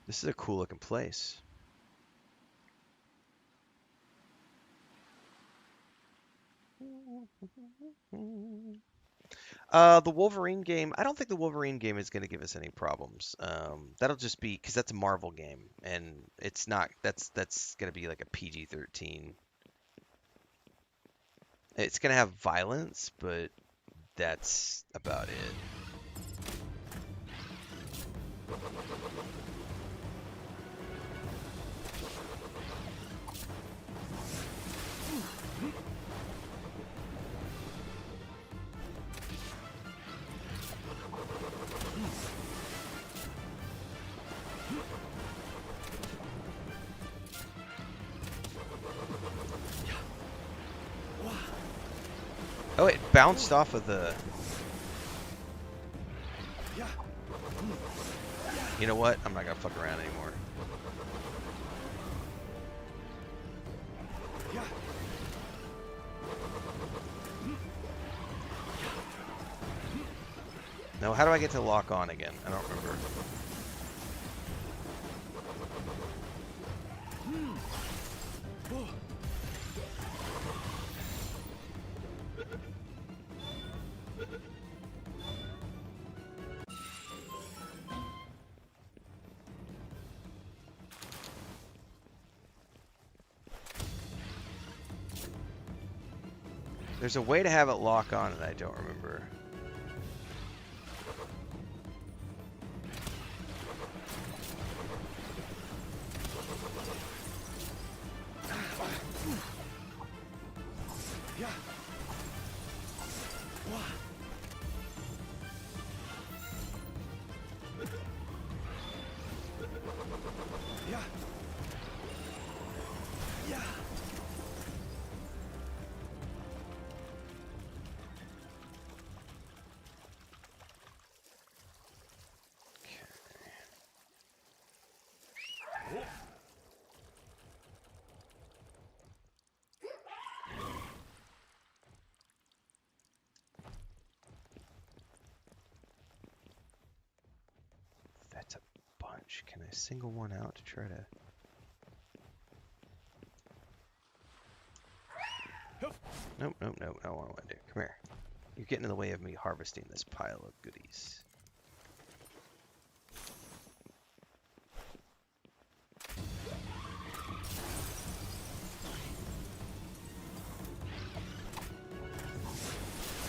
This is a cool looking place. The Wolverine game, I don't think the Wolverine game is going to give us any problems. That'll just be because that's a Marvel game, and it's not. That's going to be like a PG-13. It's going to have violence, but that's about it. Oh, it bounced off of the... Yeah. You know what? I'm not gonna fuck around anymore. Yeah. No, how do I get to lock on again? I don't remember. Oh. There's a way to have it lock on, and I don't remember. Yeah. Wah. Yeah. Yeah. That's a bunch. Can I single one out to try to... Nope, nope, nope. I don't want to do. Come here. You're getting in the way of me harvesting this pile of goodies.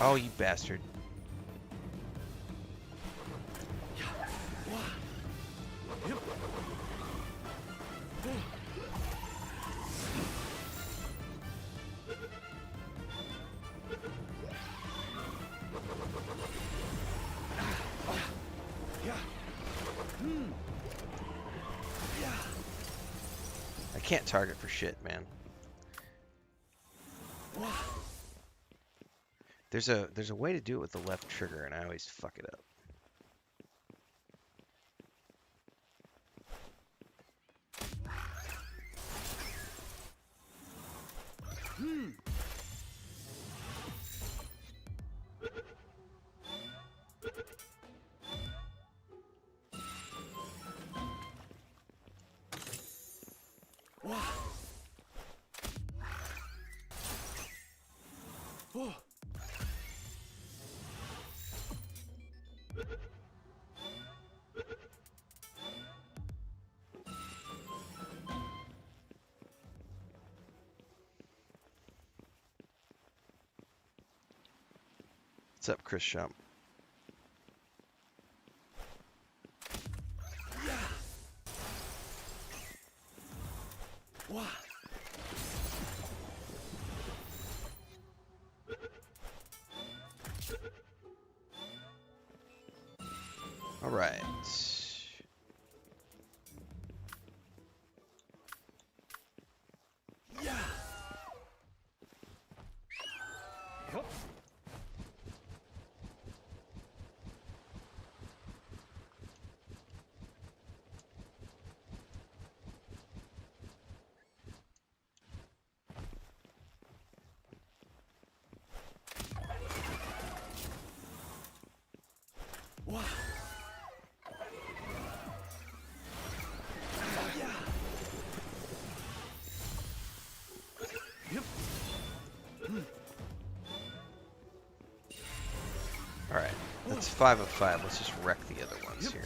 Oh, you bastard. can't target for shit, man. There's a way to do it with the left trigger, and I always fuck it up. What's up, Chris Shump? All right. All right. That's 5 of 5. Let's just wreck the other ones here.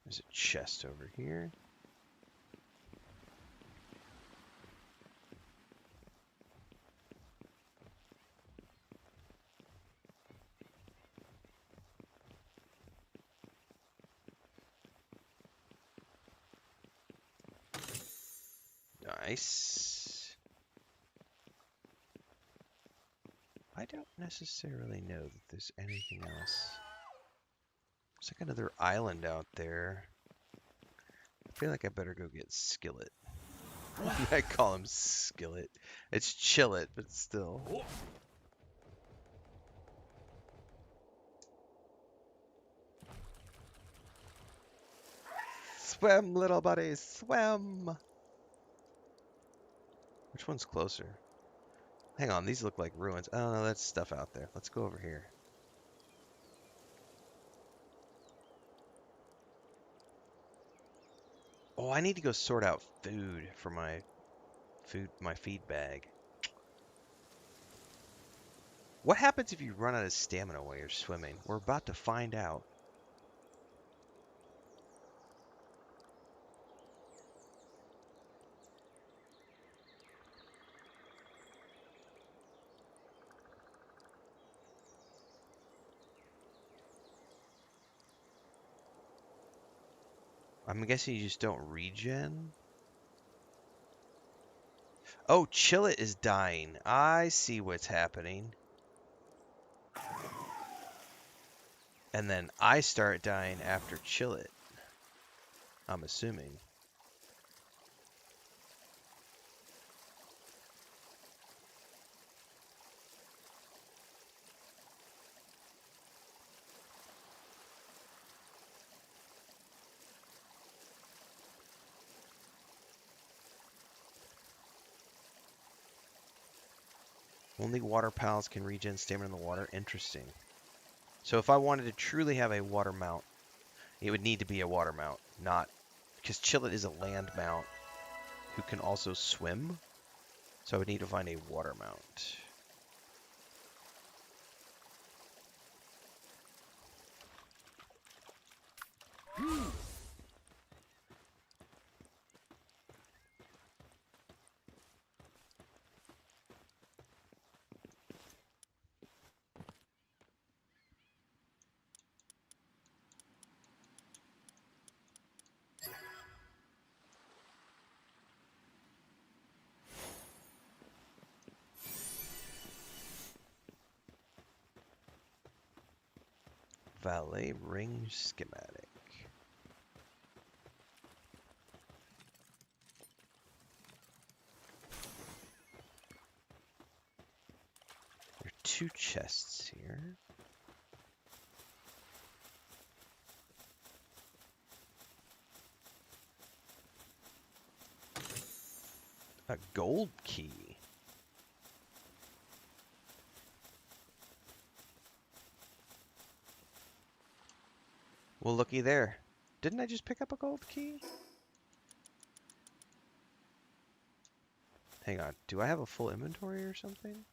There's a chest over here. Nice. I don't necessarily know that there's anything else. There's like another island out there. I feel like I better go get Skillet. I call him Skillet. It's Chillet, but still. Swim, little buddy, swim! Which one's closer? Hang on, these look like ruins. Oh no, that's stuff out there. Let's go over here. Oh, I need to go sort out food for my feed bag. What happens if you run out of stamina while you're swimming? We're about to find out. I'm guessing you just don't regen? Oh, Chillet is dying. I see what's happening. And then I start dying after Chillet. I'm assuming. Only water pals can regen stamina in the water. Interesting. So if I wanted to truly have a water mount, it would need to be a water mount, not... Because Chillet is a land mount who can also swim. So I would need to find a water mount. Valet ring schematic. There are 2 chests here. A gold key. Well, looky there. Didn't I just pick up a gold key? Hang on. Do I have a full inventory or something?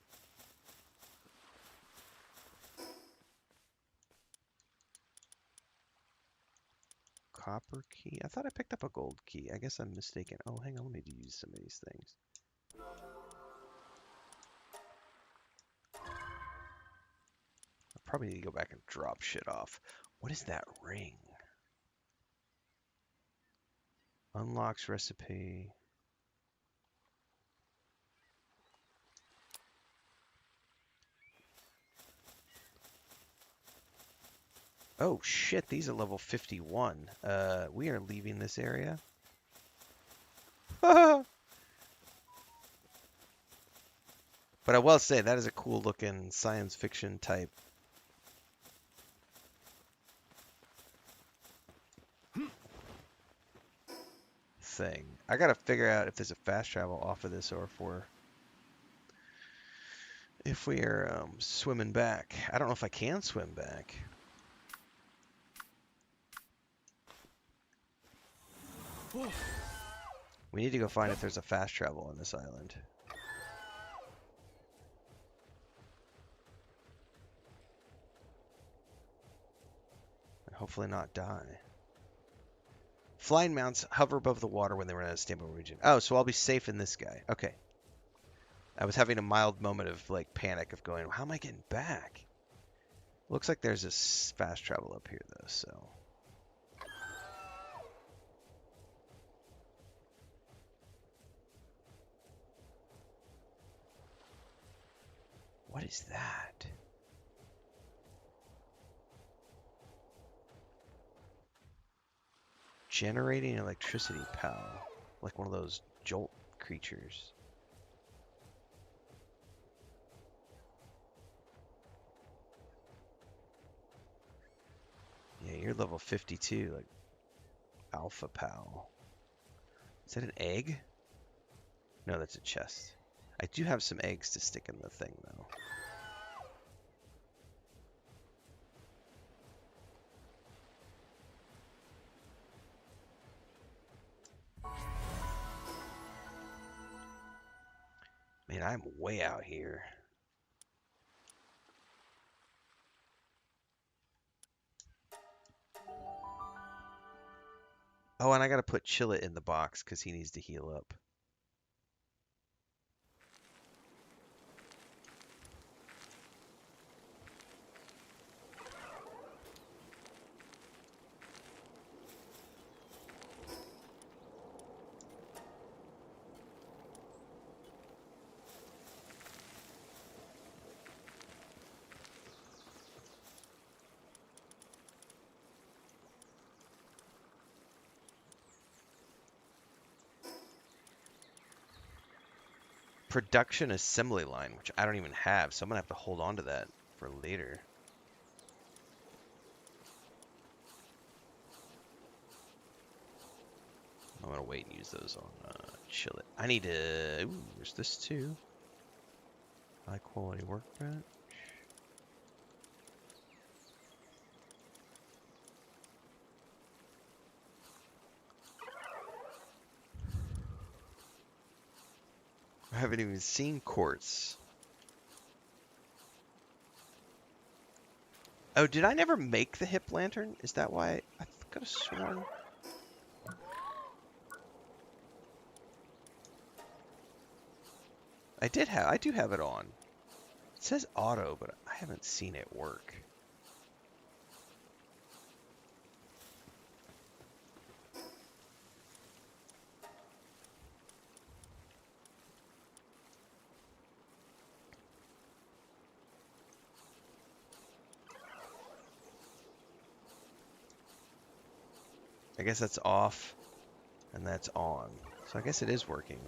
Copper key? I thought I picked up a gold key. I guess I'm mistaken. Oh, hang on. Let me use some of these things. I probably need to go back and drop shit off. What is that ring? Unlocks recipe. Oh shit, these are level 51. We are leaving this area. But I will say that is a cool looking science fiction type thing. I gotta figure out if there's a fast travel off of this or if we are swimming back. I don't know if I can swim back. We need to go find if there's a fast travel on this island. And hopefully not die. Flying mounts hover above the water when they run out of stable region. Oh, so I'll be safe in this guy. Okay. I was having a mild moment of like panic of going, how am I getting back? Looks like there's this fast travel up here though, so. What is that? Generating electricity, pal. Like one of those jolt creatures. Yeah, you're level 52, like Alpha Pal. Is that an egg? No, that's a chest. I do have some eggs to stick in the thing, though. Man, I'm way out here. Oh, and I gotta put Chillet in the box because he needs to heal up. Production assembly line, which I don't even have, so I'm gonna have to hold on to that for later. I'm gonna wait and use those on Chillet. I need to. Ooh, there's this too. High quality workbench. I haven't even seen quartz. Oh, did I never make the hip lantern? Is that why I could have sworn? I do have it on. It says auto, but I haven't seen it work. I guess that's off and that's on. So I guess it is working.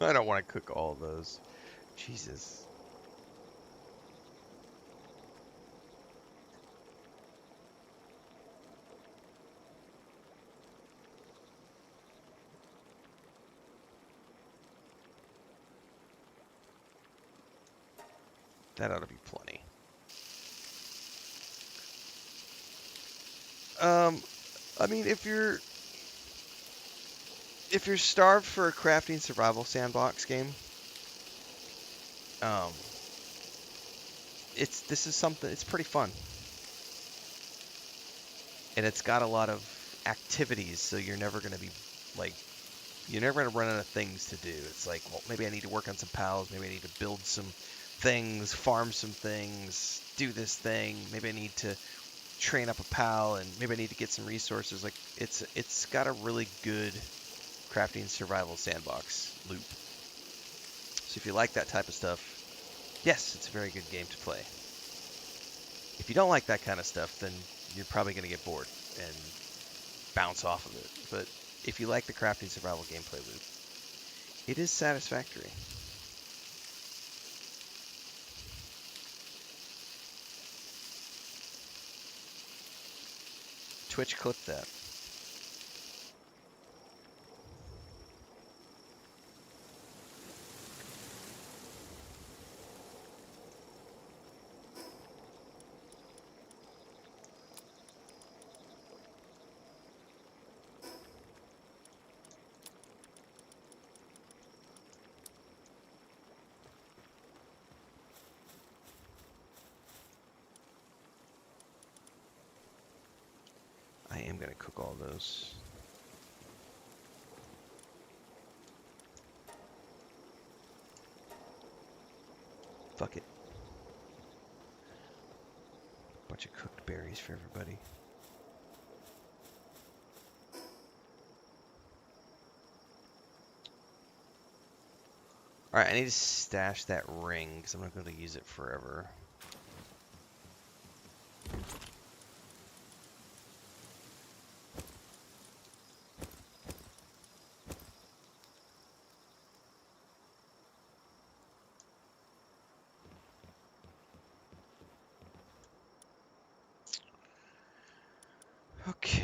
I don't want to cook all of those. Jesus. That ought to be plenty. I mean, if you're starved for a crafting survival sandbox game, um, this is something. It's pretty fun, and it's got a lot of activities. So you're never gonna be like you're never gonna run out of things to do. It's like, well, maybe I need to work on some pals. Maybe I need to build some things, farm some things, do this thing. Maybe I need to train up a pal, and maybe I need to get some resources. Like it's got a really good crafting survival sandbox loop. So if you like that type of stuff, yes, it's a very good game to play. If you don't like that kind of stuff, then you're probably going to get bored and bounce off of it. But if you like the crafting survival gameplay loop, it is satisfactory. Twitch clipped that. I am going to cook all those. Fuck it. Bunch of cooked berries for everybody. Alright, I need to stash that ring because I'm not going to use it forever. Okay.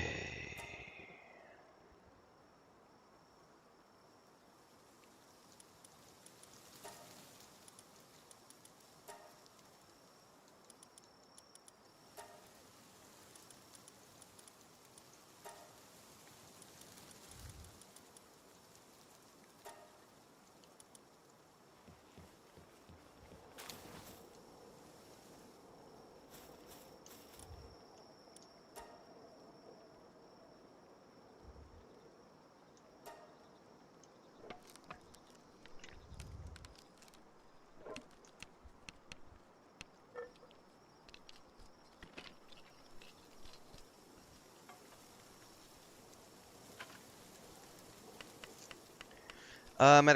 Am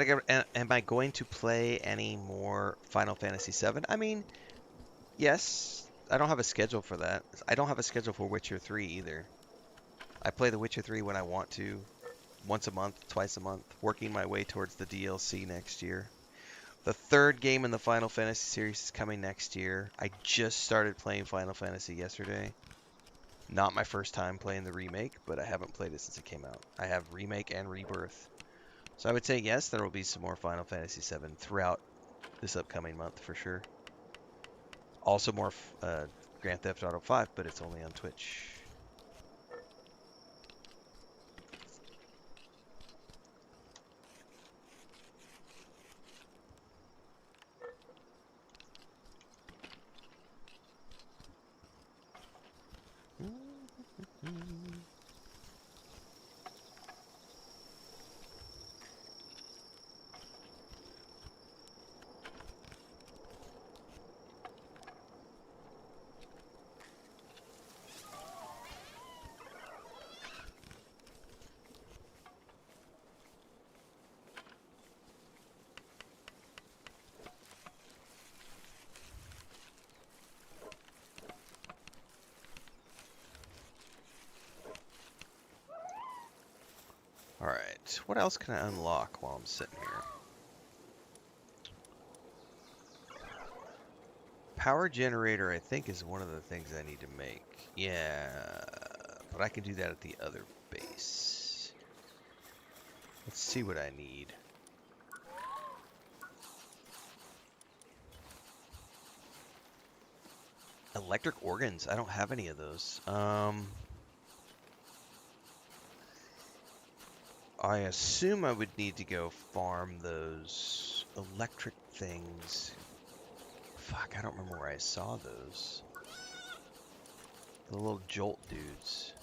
I going to play any more Final Fantasy VII? I mean, yes. I don't have a schedule for that. I don't have a schedule for Witcher 3 either. I play The Witcher 3 when I want to, once a month, twice a month, working my way towards the DLC next year. The third game in the Final Fantasy series is coming next year. I just started playing Final Fantasy yesterday. Not my first time playing the remake, but I haven't played it since it came out. I have remake and rebirth. So I would say yes, there will be some more Final Fantasy VII throughout this upcoming month for sure. Also more Grand Theft Auto 5, but it's only on Twitch. Alright, what else can I unlock while I'm sitting here? Power generator, I think, is one of the things I need to make. Yeah, but I can do that at the other base. Let's see what I need. Electric organs, I don't have any of those. I assume I would need to go farm those electric things. Fuck, I don't remember where I saw those. The little jolt dudes.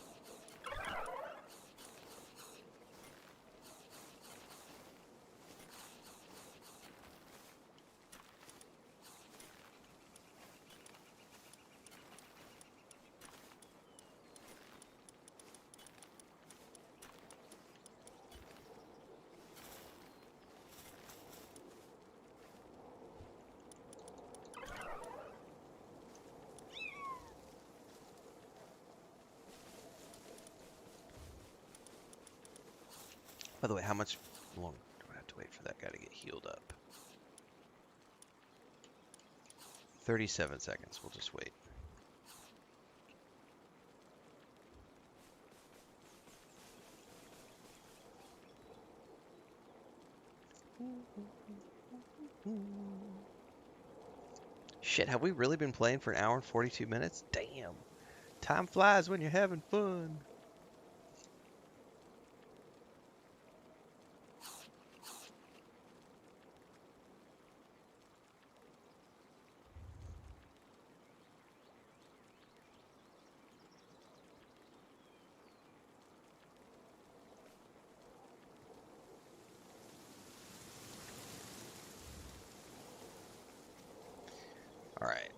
By the way, how much long do I have to wait for that guy to get healed up? 37 seconds. We'll just wait. Shit, have we really been playing for an hour and 42 minutes? Damn. Time flies when you're having fun. All right.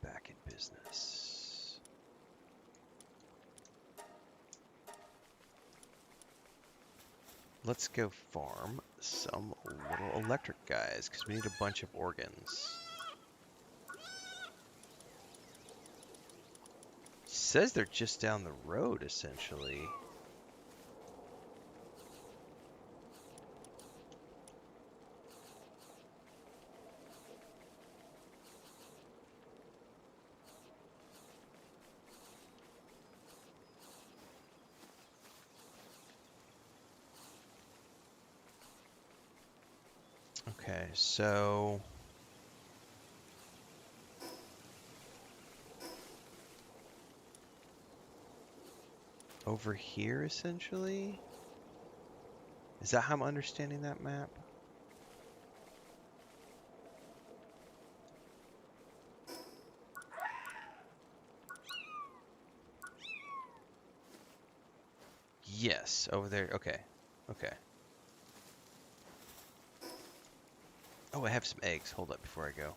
Back in business. Let's go farm some little electric guys because we need a bunch of organs. Says they're just down the road, essentially. Okay, so over here, essentially? Is that how I'm understanding that map? Yes, over there. Okay. Okay. Oh, I have some eggs. Hold up before I go.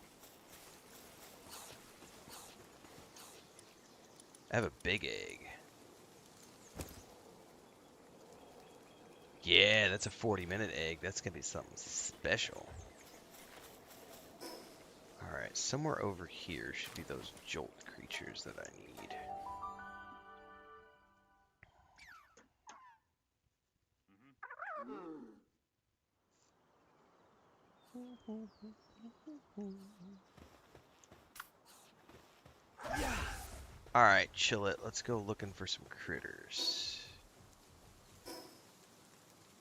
I have a big egg. Yeah, that's a 40-minute egg. That's gonna be something special. Alright, somewhere over here should be those jolt creatures that I need. Alright, chill it. Let's go looking for some critters.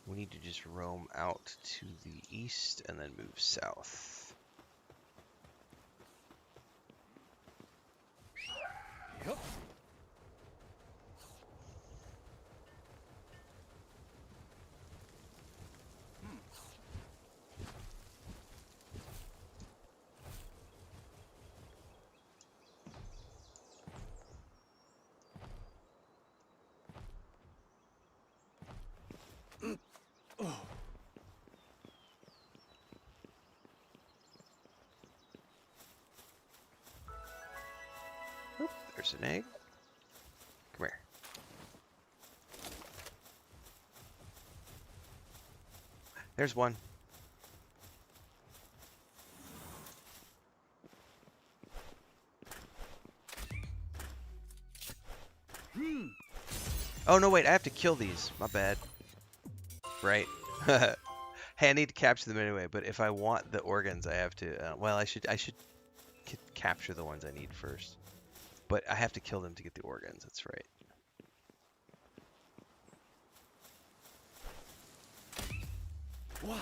We need to just roam out to the east and then move south. Yep. Oop, there's an egg. Come here. There's one. Oh, no, wait. I have to kill these. My bad. Right. Hey, I need to capture them anyway, but if I want the organs, I have to... well, I should capture the ones I need first. But I have to kill them to get the organs. That's right. Wah.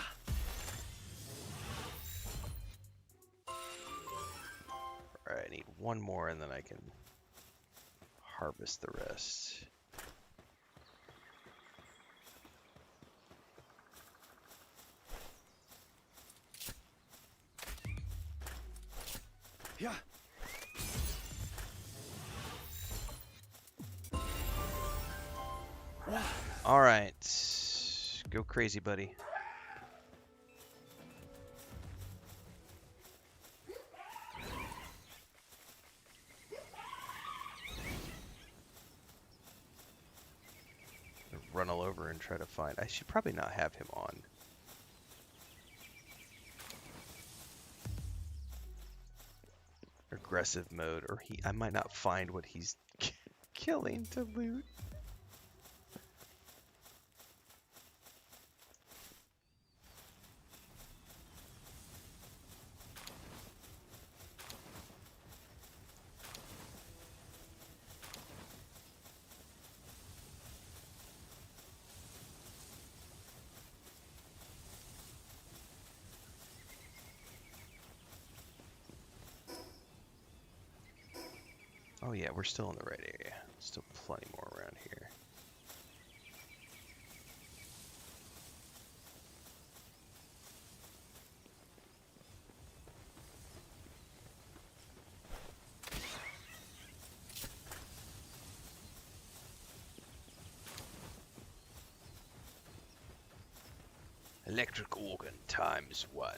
Alright, I need one more and then I can harvest the rest. Yeah. Alright. Go crazy, buddy. Run all over and try to find... I should probably not have him on. Aggressive mode, or I might not find what he's killing to loot. Oh yeah, we're still in the right area. Still plenty more around here. Electric organ times 1.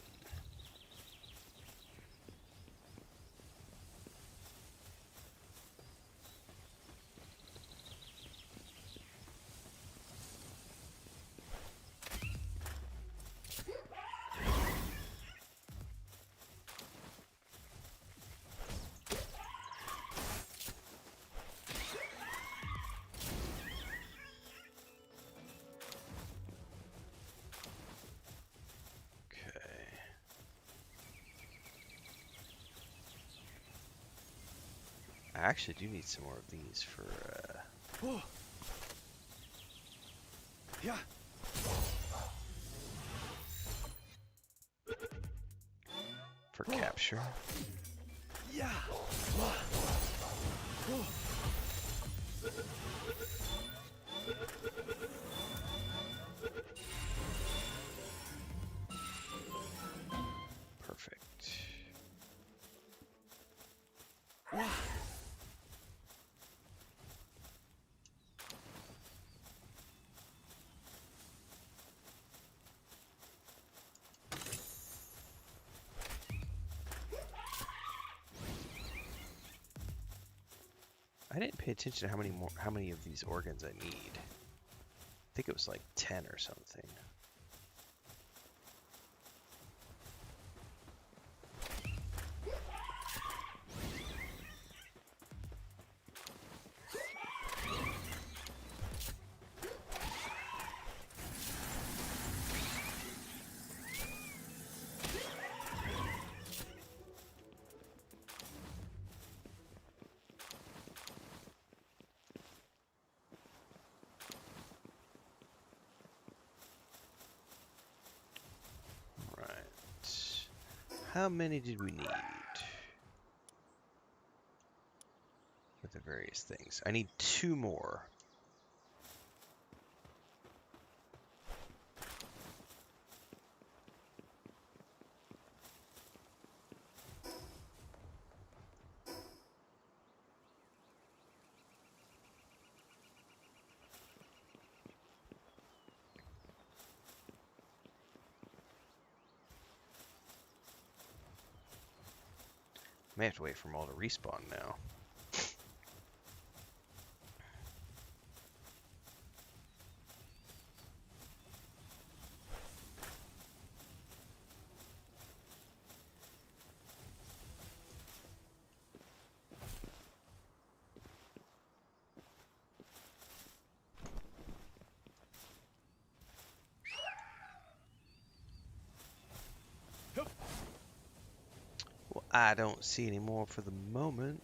I actually do need some more of these for Yeah. capture. Yeah. Perfect. I didn't pay attention to how many of these organs I need. I think it was like 10 or something. How many did we need? With the various things. I need 2 more. May have to wait for them all to respawn now. Well, I don't see any more for the moment.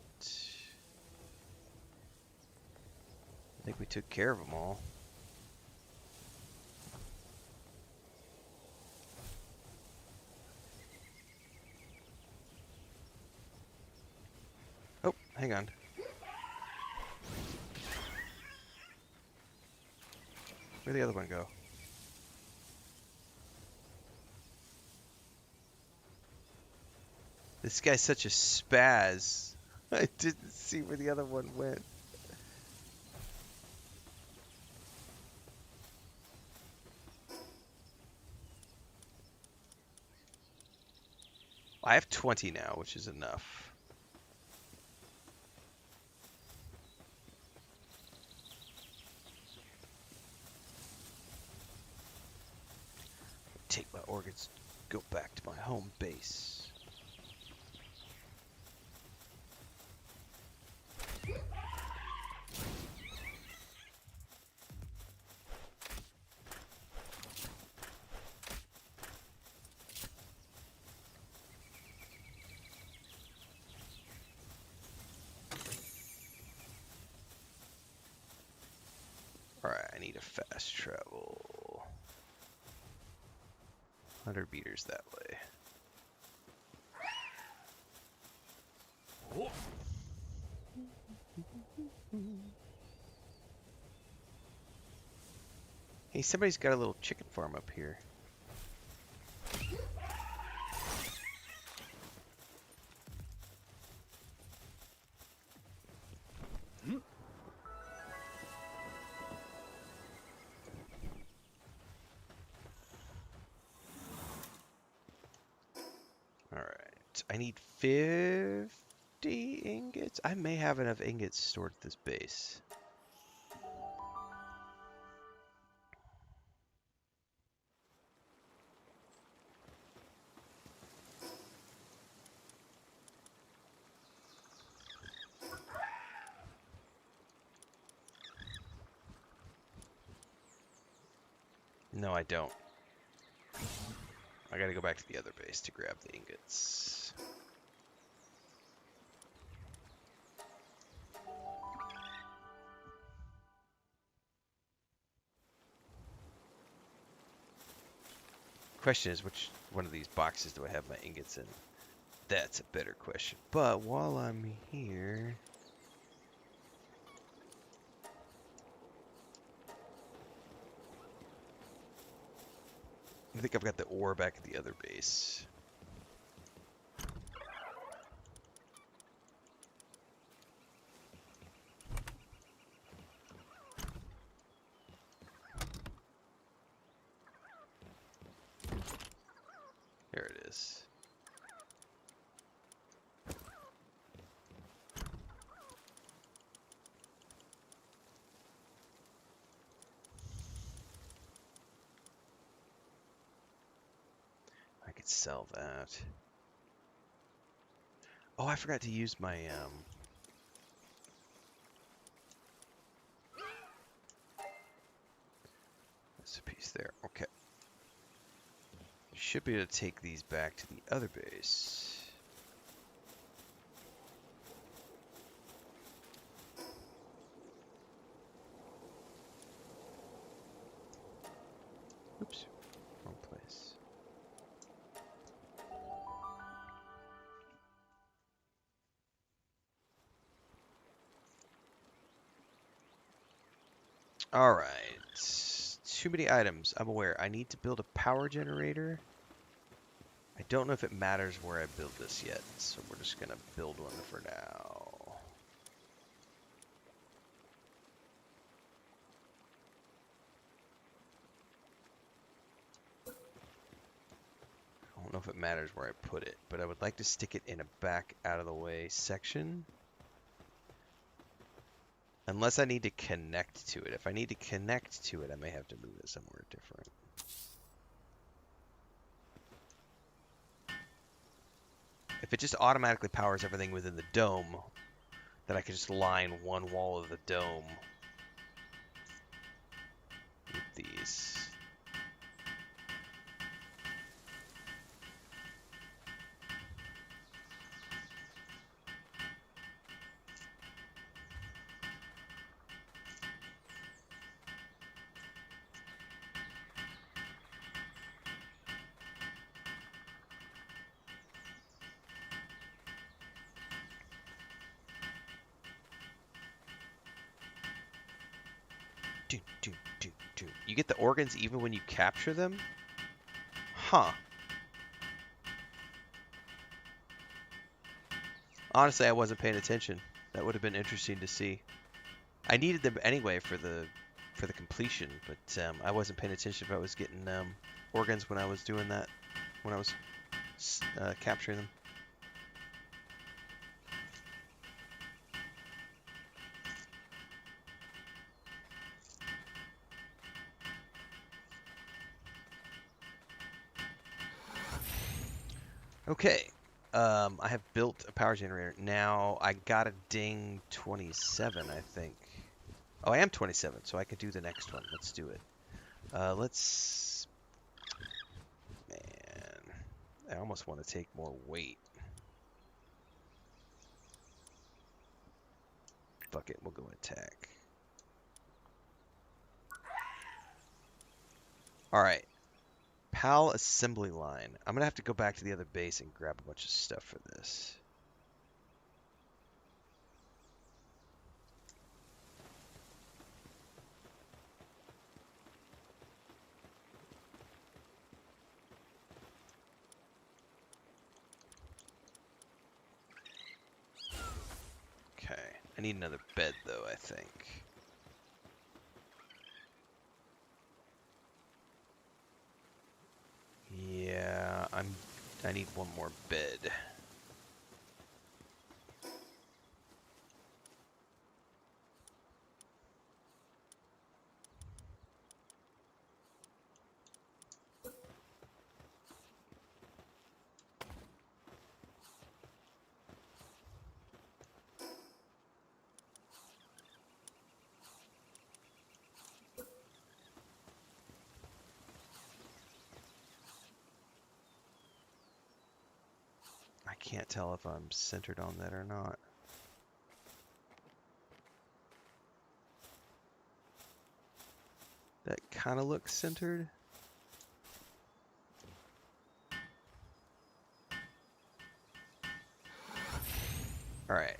I think we took care of them all. Oh, hang on. Where'd the other one go? This guy's such a spaz. I didn't see where the other one went. I have 20 now, which is enough. Take my organs, go back to my home base. Alright, I need a fast travel. 100 meters that way. Oh. Hey, somebody's got a little chicken farm up here. Alright, I need 50 ingots. I may have enough ingots stored at this base. No, I don't. I gotta go back to the other base to grab the ingots. Question is, which one of these boxes do I have my ingots in? That's a better question. But while I'm here... I think I've got the ore back at the other base. There it is. could sell that. Oh, I forgot to use my that's a piece there. Okay. Should be able to take these back to the other base. Oops, wrong place. All right. Too many items. I'm aware. I need to build a power generator. I don't know if it matters where I build this yet, so we're just gonna build one for now. I don't know if it matters where I put it, but I would like to stick it in a back out of the way section. Unless I need to connect to it. If I need to connect to it, I may have to move it somewhere different. If it just automatically powers everything within the dome, then I can just line one wall of the dome with these. Do, do, do, do. You get the organs even when you capture them? Huh. Honestly, I wasn't paying attention. That would have been interesting to see. I needed them anyway for the completion, but I wasn't paying attention if I was getting organs when I was doing that, when I was capturing them. Okay. I have built a power generator. Now I got a ding 27, I think. Oh, I am 27, so I could do the next one. Let's do it. Let's... Man, I almost want to take more weight. Fuck it, we'll go attack. Alright. PAL assembly line. I'm gonna have to go back to the other base and grab a bunch of stuff for this. Okay. I need another bed though, I think. Yeah, I need one more bed. I can't tell if I'm centered on that or not. That kind of looks centered. All right.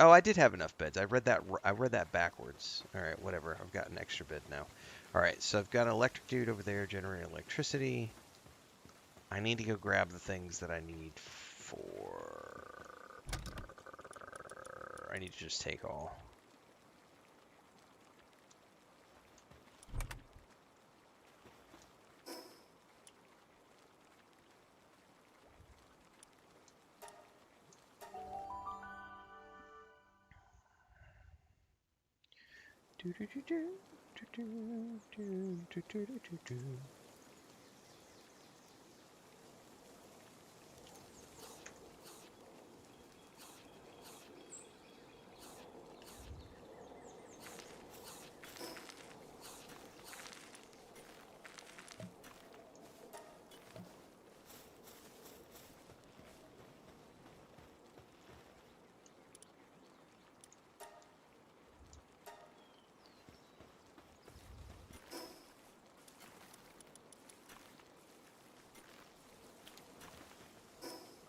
Oh, I did have enough beds. I read that backwards. All right, whatever. I've got an extra bed now. All right, so I've got an electric dude over there generating electricity. I need to go grab the things that I need for... I need to just take all.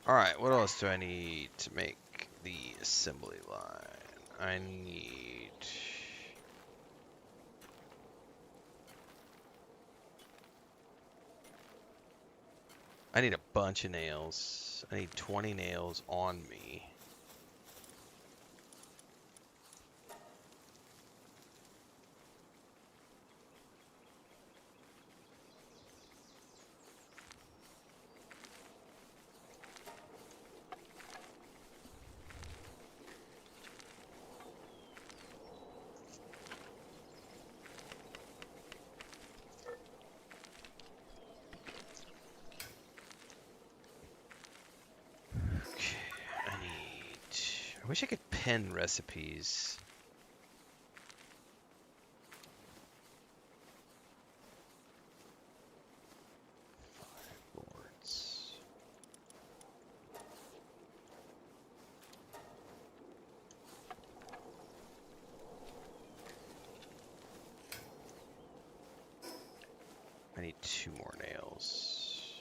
Alright, what else do I need to make the assembly line? I need... I need a bunch of nails. I need 20 nails on me. Okay, I wish I could pin recipes. Boards. I need 2 more nails.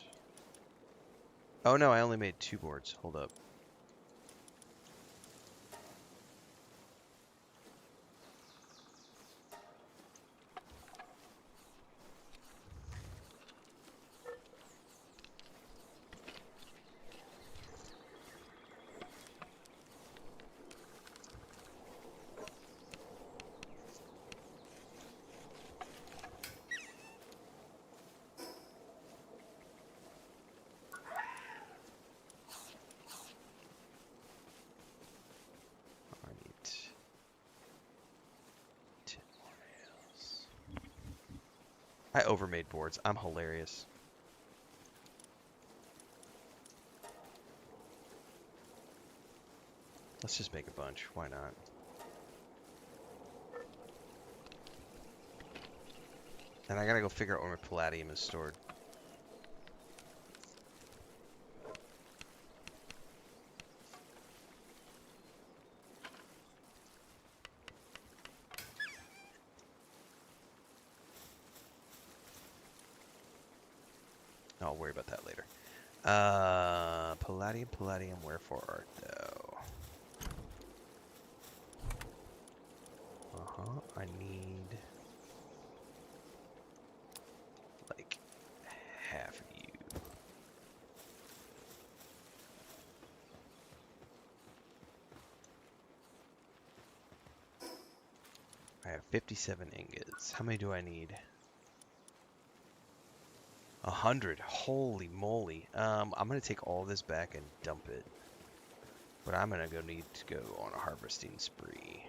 Oh no, I only made 2 boards. Hold up. I need 10 more nails. I overmade boards. I'm hilarious. Let's just make a bunch. Why not? And I gotta go figure out where my palladium is stored. I'll worry about that later. Palladium, wherefore art thou? I need like half of you. I have 57 ingots. How many do I need? 100. Holy moly. I'm gonna take all this back and dump it. But I'm gonna need to go on a harvesting spree.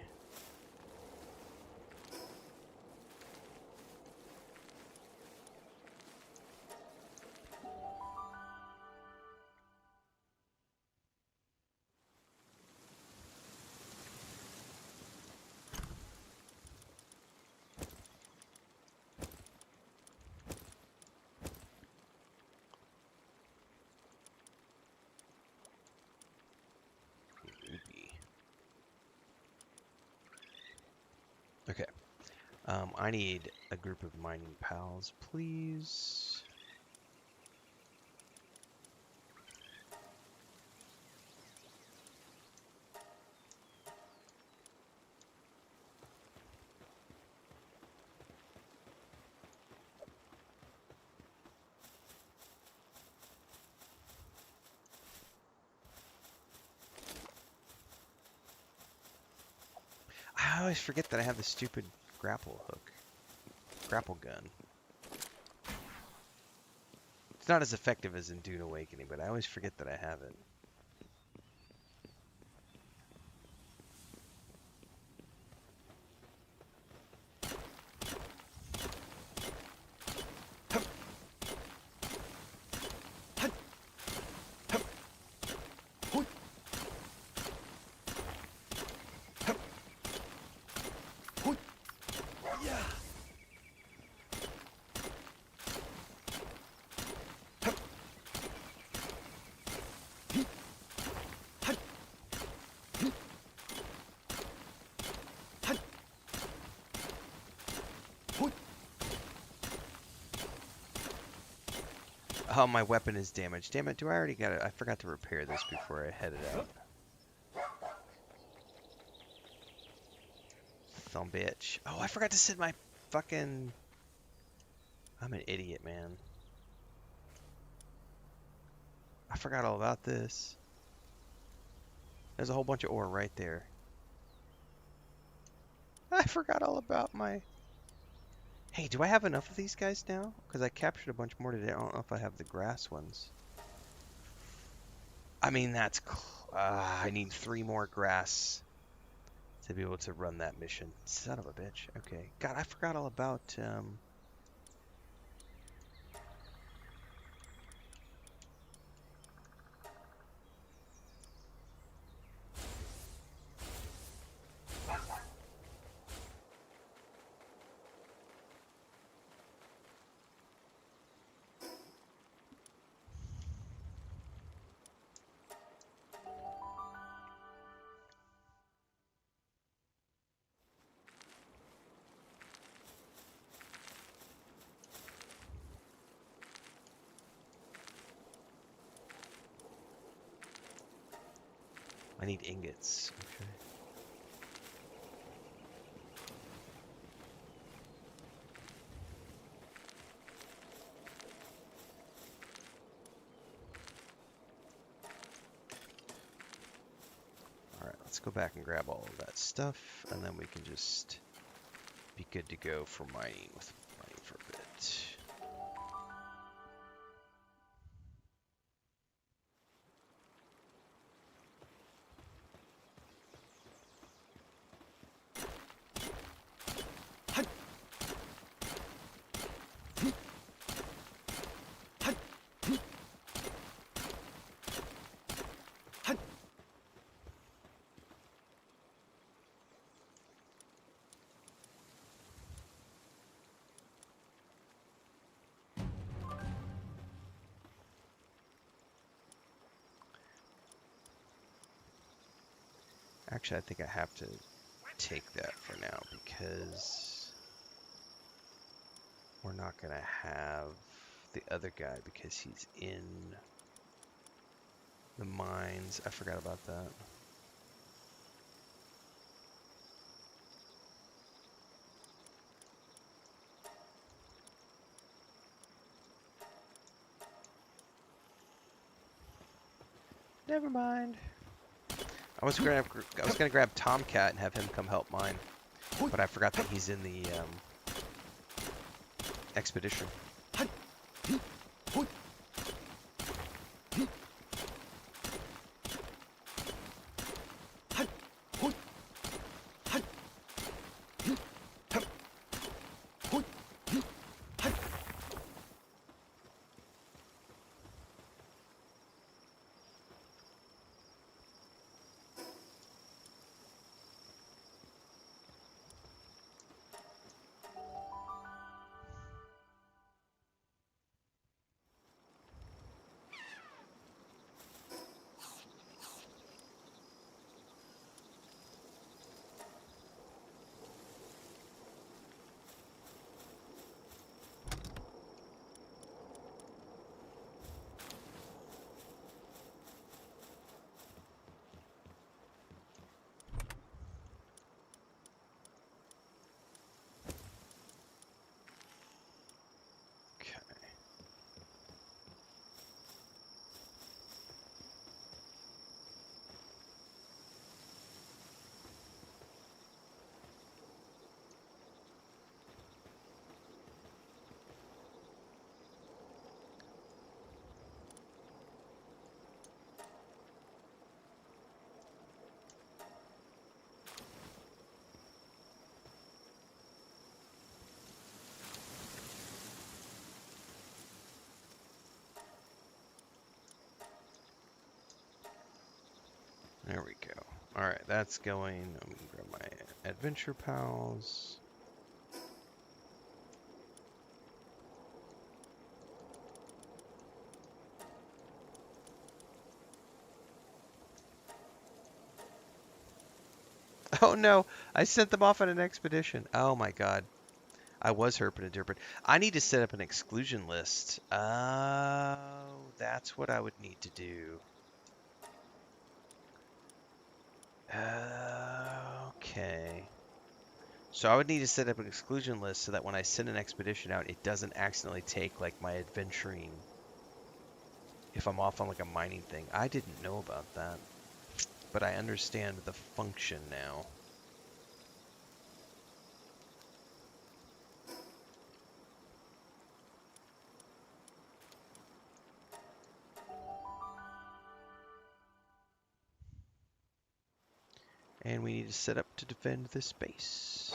Okay. I need a group of mining pals, please. I always forget that I have the stupid grapple hook. Grapple gun. It's not as effective as in Dune Awakening, but I always forget that I have it. Oh, my weapon is damaged. Damn it, do I already got it? I forgot to repair this before I headed out. Thumb bitch. Oh, I forgot to set my fucking... I'm an idiot, man. I forgot all about this. There's a whole bunch of ore right there. I forgot all about my... Hey, do I have enough of these guys now? Because I captured a bunch more today. I don't know if I have the grass ones. I mean, that's... I need 3 more grass to be able to run that mission. Son of a bitch. Okay. God, I forgot all about... I need ingots. Okay. Alright, let's go back and grab all of that stuff, and then we can just be good to go for mining for a bit. Actually, I think I have to take that for now because we're not going to have the other guy because he's in the mines. I forgot about that. Never mind. I was gonna grab Tomcat and have him come help mine, but I forgot that he's in the expedition. There we go. Alright, that's going. I'm gonna grab my adventure pals. Oh no, I sent them off on an expedition. Oh my god. I was herping and derping. I need to set up an exclusion list. Oh, that's what I would need to do. Okay. So I would need to set up an exclusion list so that when I send an expedition out, it doesn't accidentally take like my adventuring if I'm off on like a mining thing. I didn't know about that, but I understand the function now. And we need to set up to defend this base.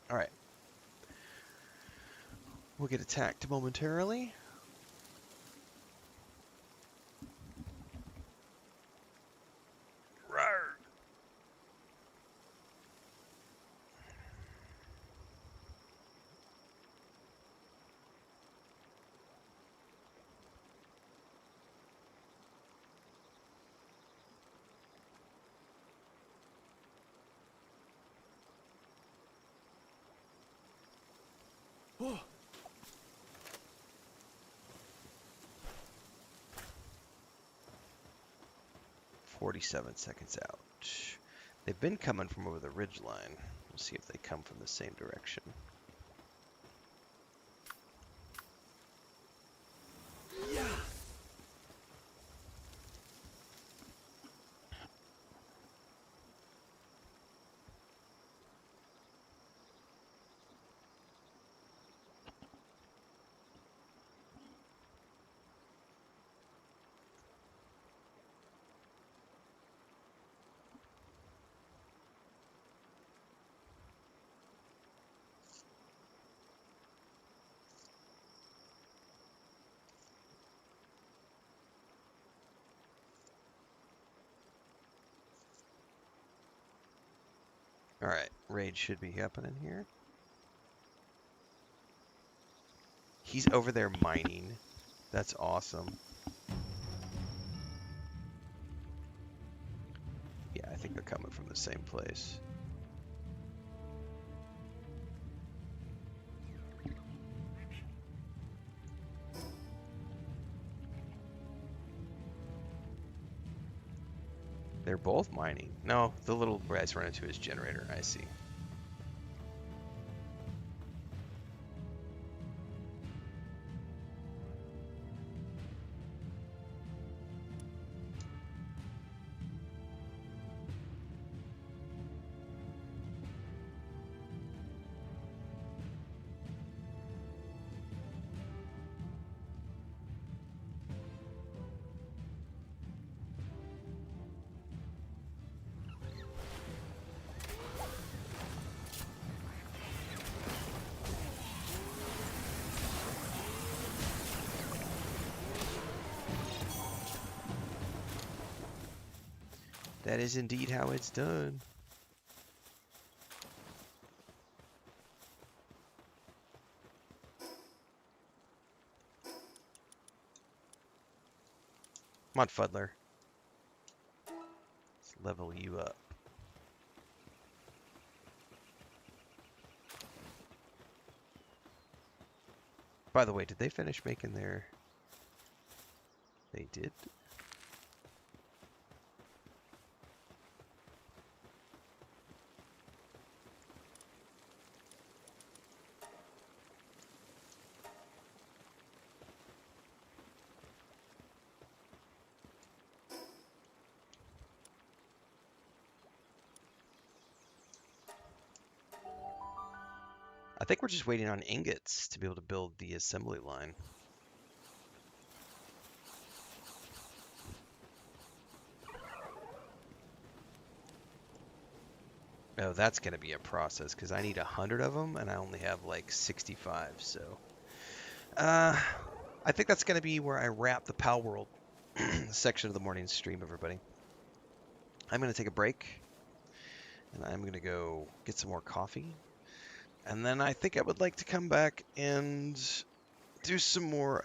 All right. We'll get attacked momentarily. Rawr. Oh. 47 seconds out. They've been coming from over the ridge line. We'll see if they come from the same direction. Yeah. All right, raid should be happening here. He's over there mining. That's awesome. Yeah, I think they're coming from the same place. They're both mining. No, the little guy's run into his generator. I see. That is indeed how it's done. Come on, Fuddler. Let's level you up. By the way, did they finish making their... They did? I think we're just waiting on ingots to be able to build the assembly line. Oh, that's going to be a process because I need 100 of them and I only have like 65. So, I think that's going to be where I wrap the Palworld section of the morning stream, everybody. I'm going to take a break and I'm going to go get some more coffee. And then I think I would like to come back and do some more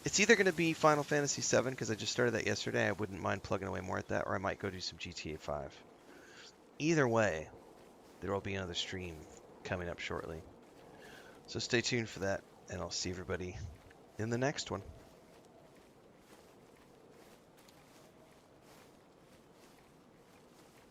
It's either going to be Final Fantasy VII because I just started that yesterday. I wouldn't mind plugging away more at that, or I might go do some GTA 5. Either way, there will be another stream coming up shortly. So stay tuned for that, and I'll see everybody in the next one.